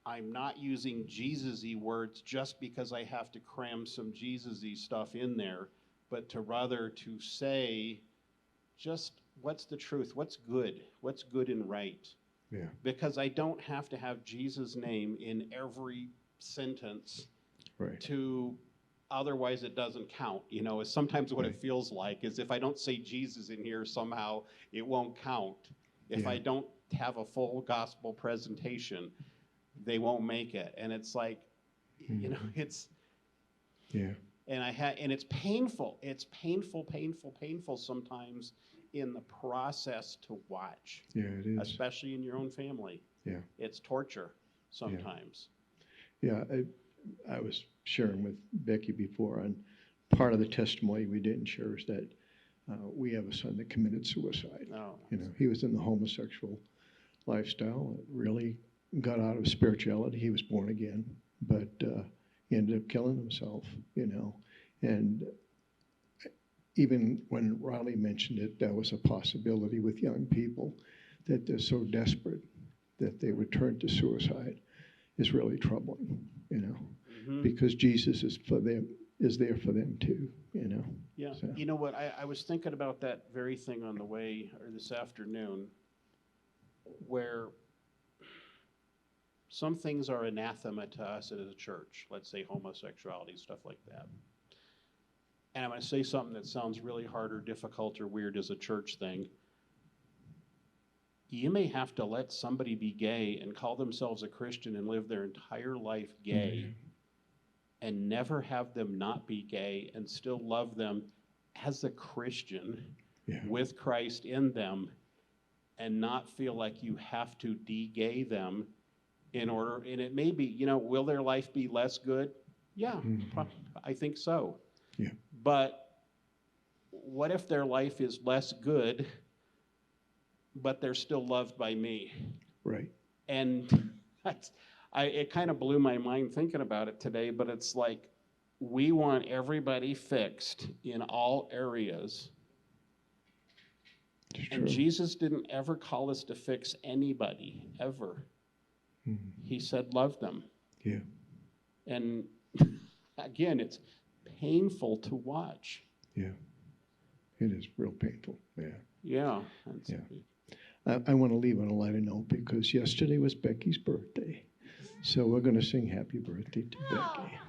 I'm not using Jesus-y words just because I have to cram some Jesus-y stuff in there, but to rather to say just what's the truth, what's good and right. Yeah. Because I don't have to have Jesus' name in every sentence, right. To otherwise it doesn't count. Is sometimes what it feels like is if I don't say Jesus in here, somehow it won't count. If I don't have a full gospel presentation, they won't make it. And it's like, it's and it's painful. It's painful sometimes in the process to watch. Yeah, it is. Especially in your own family. Yeah. It's torture sometimes. Yeah, I was sharing with Becky before, and part of the testimony we didn't share is that we have a son that committed suicide. Oh, he was in the homosexual lifestyle, really got out of spirituality. He was born again, but he ended up killing himself, And even when Riley mentioned it, that was a possibility with young people, that they're so desperate that they would turn to suicide, is really troubling, you know, because Jesus is there for them too, you know. Yeah. So. You know what? I was thinking about that very thing on the way, or this afternoon, where some things are anathema to us as a church. Let's say homosexuality, stuff like that. And I'm going to say something that sounds really hard or difficult or weird as a church thing. You may have to let somebody be gay and call themselves a Christian and live their entire life gay, and never have them not be gay and still love them as a Christian with Christ in them, and not feel like you have to de-gay them in order. And it may be, you know, will their life be less good? Yeah, I think so. Yeah. But what if their life is less good, but they're still loved by me? Right. And it kind of blew my mind thinking about it today, but it's like, we want everybody fixed in all areas. And Jesus didn't ever call us to fix anybody, ever. He said, love them. Yeah. And again, it's painful to watch. Yeah. It is real painful. Yeah. Yeah. I want to leave on a lighter note because yesterday was Becky's birthday. So we're going to sing happy birthday to Becky.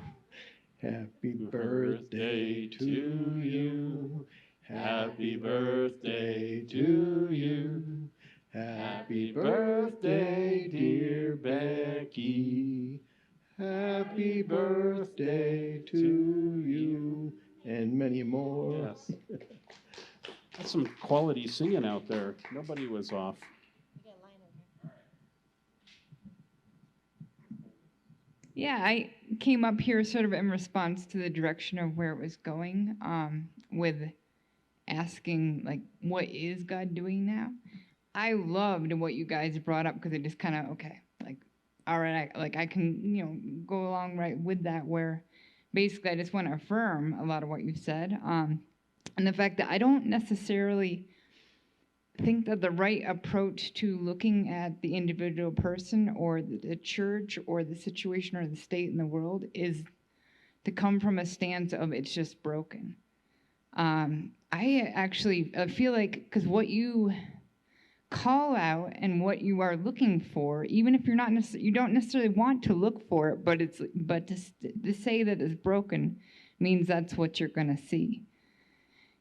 Happy birthday to you. Happy birthday to you. Happy birthday, dear Becky. Happy birthday to you. And many more. Yes. That's some quality singing out there. Nobody was off. Yeah, I came up here sort of in response to the direction of where it was going, with asking, like, what is God doing now? I loved what you guys brought up because it just kind of, okay, like, all right, I can, you know, go along right with that, where basically I just want to affirm a lot of what you've said. And the fact that I don't necessarily think that the right approach to looking at the individual person or the church or the situation or the state in the world is to come from a stance of it's just broken. I actually feel like, because what you call out and what you are looking for, even if you're not you don't necessarily want to look for it, but to say that it's broken means that's what you're going to see.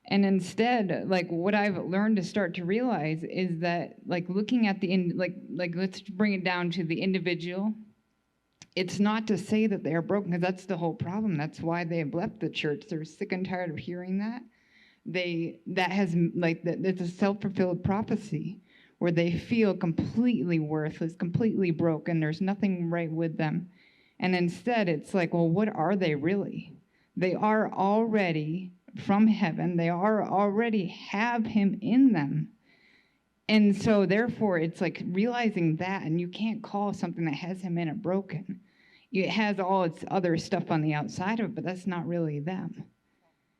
And instead, like, what I've learned to start to realize is that, like, looking at like let's bring it down to the individual. It's not to say that they are broken, because that's the whole problem. That's why they have left the church. They're sick and tired of hearing that. It's a self-fulfilled prophecy where they feel completely worthless, completely broken. There's nothing right with them. And instead, it's like, well, what are they really? They are already from heaven. They already have him in them. And so therefore it's like realizing that, and you can't call something that has him in it broken. It has all its other stuff on the outside of it, but that's not really them.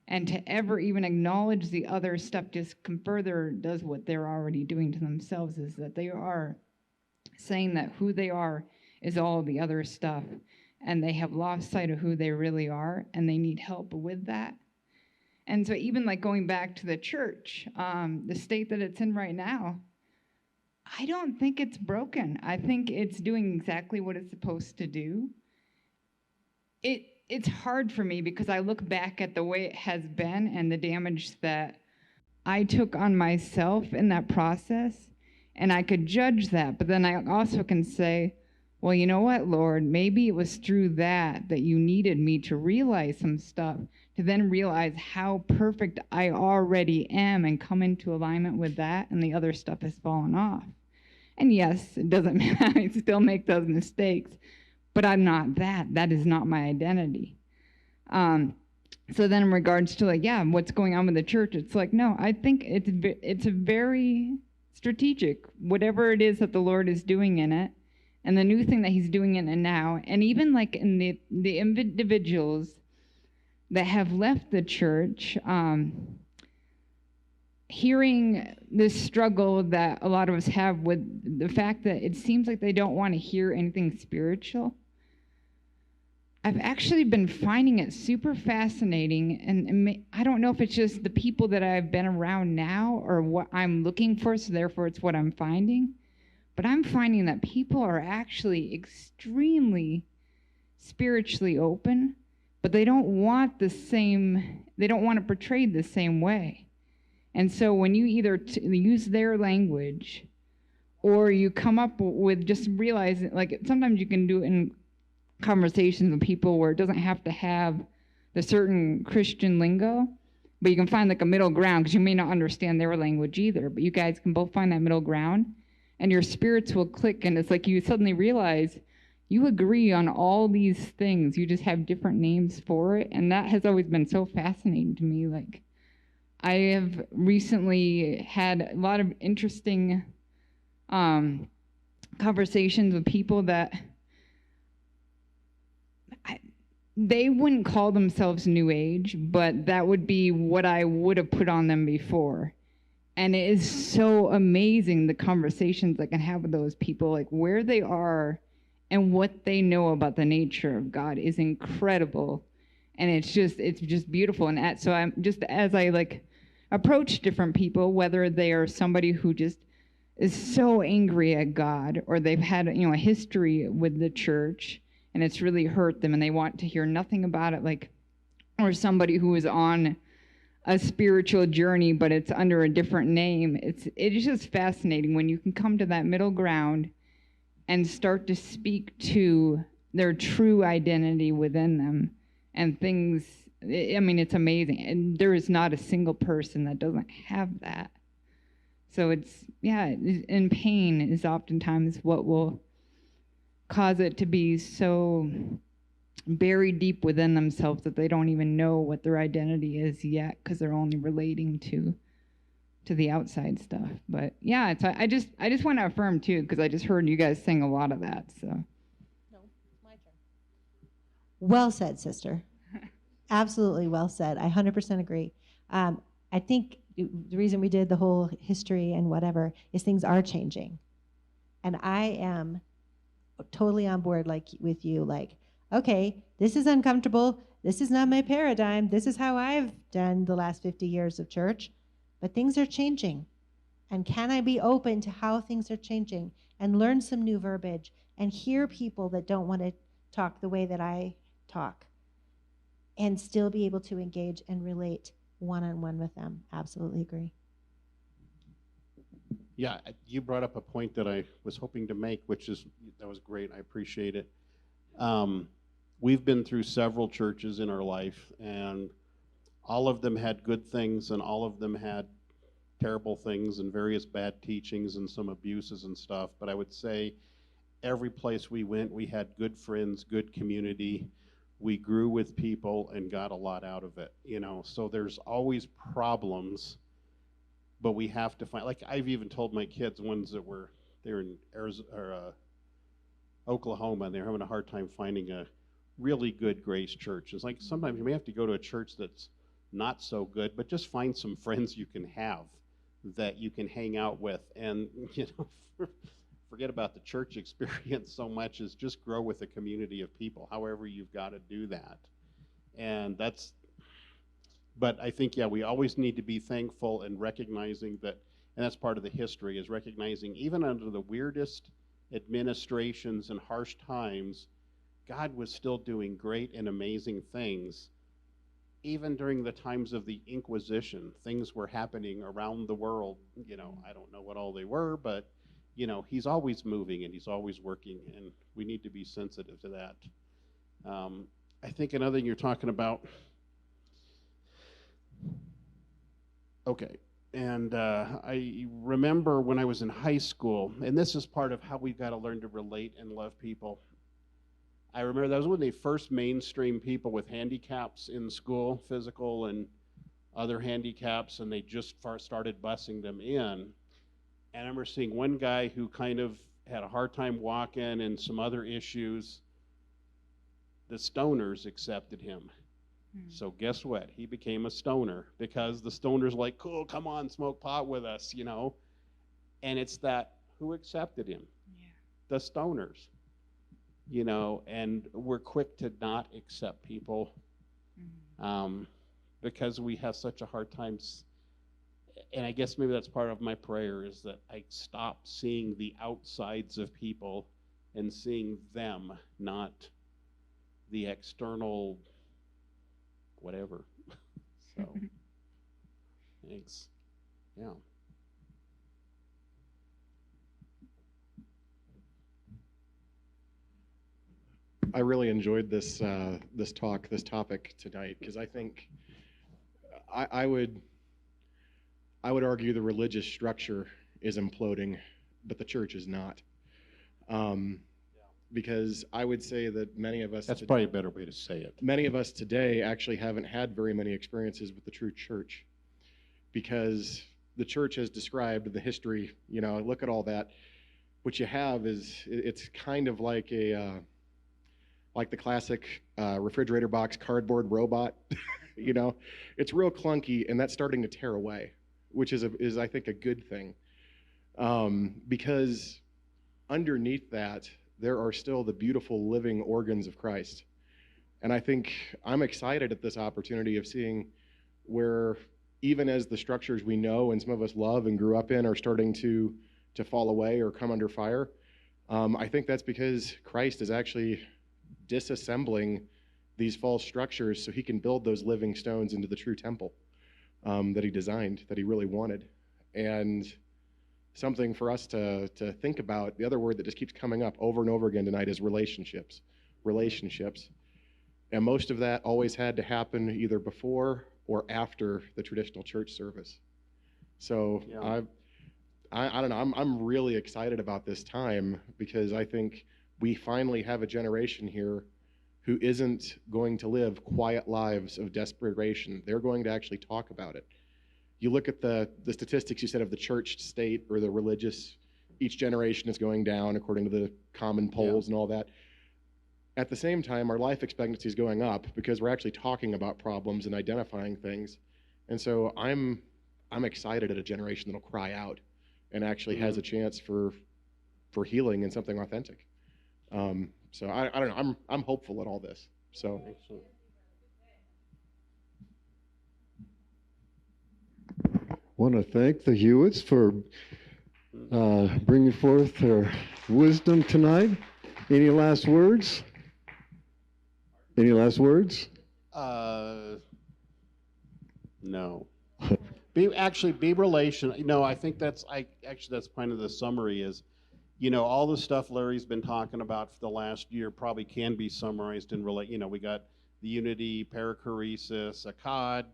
And to ever even acknowledge the other stuff just further does what they're already doing to themselves, is that they are saying that who they are is all the other stuff, and they have lost sight of who they really are, and they need help with that. And so even like going back to the church, the state that it's in right now, I don't think it's broken. I think it's doing exactly what it's supposed to do. It's hard for me because I look back at the way it has been and the damage that I took on myself in that process, and I could judge that. But then I also can say, well, you know what, Lord, maybe it was through that you needed me to realize some stuff, to then realize how perfect I already am and come into alignment with that, and the other stuff has fallen off. And yes, it doesn't mean I still make those mistakes, but I'm not that. That is not my identity. So then in regards to, like, yeah, what's going on with the church, it's like, no, I think it's a very strategic, whatever it is that the Lord is doing in it, and the new thing that he's doing in it now, and even like in the individuals that have left the church, hearing this struggle that a lot of us have with the fact that it seems like they don't want to hear anything spiritual. I've actually been finding it super fascinating, and I don't know if it's just the people that I've been around now or what I'm looking for, so therefore it's what I'm finding. But I'm finding that people are actually extremely spiritually open, but they don't want to portray the same way. And so when you either use their language or you come up with just realizing, like sometimes you can do it in conversations with people where it doesn't have to have the certain Christian lingo, but you can find like a middle ground because you may not understand their language either, but you guys can both find that middle ground and your spirits will click, and it's like you suddenly realize you agree on all these things. You just have different names for it, and that has always been so fascinating to me. Like, I have recently had a lot of interesting conversations with people that they wouldn't call themselves New Age, but that would be what I would have put on them before. And it is so amazing the conversations I can have with those people, like where they are and what they know about the nature of God is incredible. And it's just beautiful. And so I'm just, as I like approach different people, whether they are somebody who just is so angry at God, or they've had, a history with the church and it's really hurt them and they want to hear nothing about it, like, or somebody who is on a spiritual journey but it's under a different name. It's just fascinating when you can come to that middle ground and start to speak to their true identity within them and things. I mean, it's amazing, and there is not a single person that doesn't have that. So and pain is oftentimes what will cause it to be so buried deep within themselves that they don't even know what their identity is yet because they're only relating to the outside stuff. But yeah, I just want to affirm too, because I just heard you guys sing a lot of that. So no, it's my turn. Well said, sister. Absolutely well said. I 100% agree. I think the reason we did the whole history and whatever is things are changing, and I am totally on board with you. Like, okay, this is uncomfortable. This is not my paradigm. This is how I've done the last 50 years of church. But things are changing. And can I be open to how things are changing and learn some new verbiage and hear people that don't want to talk the way that I talk and still be able to engage and relate one-on-one with them? Absolutely agree. Yeah, you brought up a point that I was hoping to make, that was great. I appreciate it. We've been through several churches in our life, and all of them had good things, and all of them had terrible things and various bad teachings and some abuses and stuff. But I would say every place we went, we had good friends, good community. We grew with people and got a lot out of it. So there's always problems, but we have to find. Like, I've even told my kids, ones that they're in Arizona or Oklahoma, and they're having a hard time finding a really good Grace church. It's like sometimes you may have to go to a church that's not so good, but just find some friends you can have that you can hang out with, and forget about the church experience so much as just grow with a community of people, however you've got to do that. And but I think, we always need to be thankful and recognizing that, and that's part of the history, is recognizing even under the weirdest administrations and harsh times, God was still doing great and amazing things. Even during the times of the Inquisition, things were happening around the world. I don't know what all they were, but, he's always moving and he's always working, and we need to be sensitive to that. I think another thing you're talking about, okay, and I remember when I was in high school, and this is part of how we've got to learn to relate and love people. I remember that was when they first mainstream people with handicaps in school, physical and other handicaps, and they just started busing them in. And I remember seeing one guy who kind of had a hard time walking and some other issues. The stoners accepted him. So guess what? He became a stoner because the stoner's like, cool, come on, smoke pot with us, you know. And it's that, who accepted him? Yeah. The stoners, you know, and we're quick to not accept people because we have such a hard time. And I guess maybe that's part of my prayer, is that I stop seeing the outsides of people and seeing them, not the external whatever. So, thanks. Yeah. I really enjoyed this topic tonight, because I think I would argue the religious structure is imploding, but the church is not. Because I would say that many of us That's probably a better way to say it. Many of us today actually haven't had very many experiences with the true church, because the church has described the history, you know, look at all that. What you have is, it's kind of like like the classic refrigerator box cardboard robot. You know, it's real clunky, and that's starting to tear away, which is I think a good thing, because underneath that there are still the beautiful living organs of Christ. And I think I'm excited at this opportunity of seeing where, even as the structures we know and some of us love and grew up in are starting to fall away or come under fire, I think that's because Christ is actually disassembling these false structures so he can build those living stones into the true temple that he designed, that he really wanted. And something for us to think about, the other word that just keeps coming up over and over again tonight is relationships. Relationships. And most of that always had to happen either before or after the traditional church service. So yeah. I don't know, I'm really excited about this time, because I think we finally have a generation here who isn't going to live quiet lives of desperation. They're going to actually talk about it. You look at the statistics you said of the church state or the religious, each generation is going down according to the common polls and all that. At the same time, our life expectancy is going up because we're actually talking about problems and identifying things. And so I'm excited at a generation that'll cry out and actually has a chance for healing and something authentic. So I don't know, I'm hopeful at all this. So. Excellent. Want to thank the Hewitts for bringing forth their wisdom tonight. Any last words? Any last words? No. Be relation. No, I think that's kind of the summary is, you know, all the stuff Larry's been talking about for the last year probably can be summarized in relate. You know, we got the unity, perichoresis, akkad,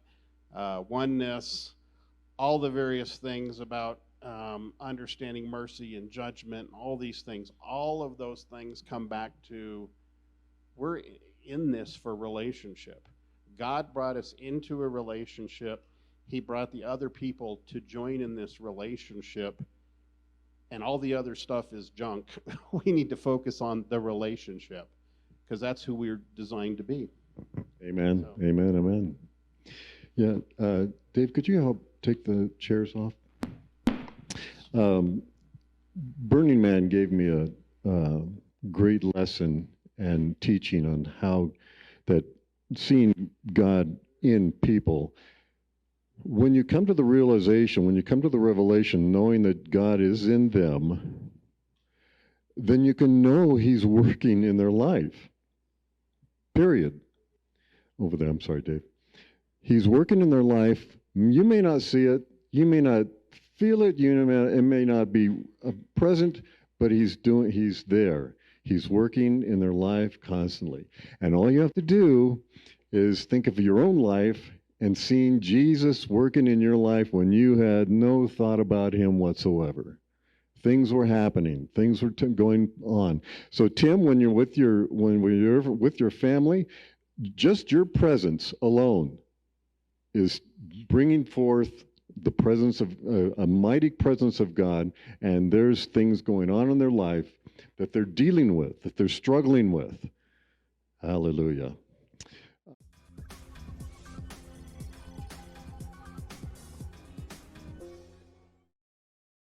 oneness, all the various things about understanding mercy and judgment, all these things. All of those things come back to, we're in this for relationship. God brought us into a relationship. He brought the other people to join in this relationship, and all the other stuff is junk. We need to focus on the relationship, because that's who we're designed to be. Amen. So. Amen. Amen. Yeah, Dave, could you help take the chairs off? Burning Man gave me a great lesson and teaching on how that seeing God in people. When you come to the realization, when you come to the revelation, knowing that God is in them, then you can know he's working in their life. Period. Over there, I'm sorry, Dave. He's working in their life. You may not see it. You may not feel it. It may not be present, but he's there. He's working in their life constantly. And all you have to do is think of your own life and seeing Jesus working in your life when you had no thought about him whatsoever. Things were happening. Things were going on. So Tim, when you're with your family, just your presence alone is bringing forth the presence of a mighty presence of God, and there's things going on in their life that they're dealing with, that they're struggling with. Hallelujah.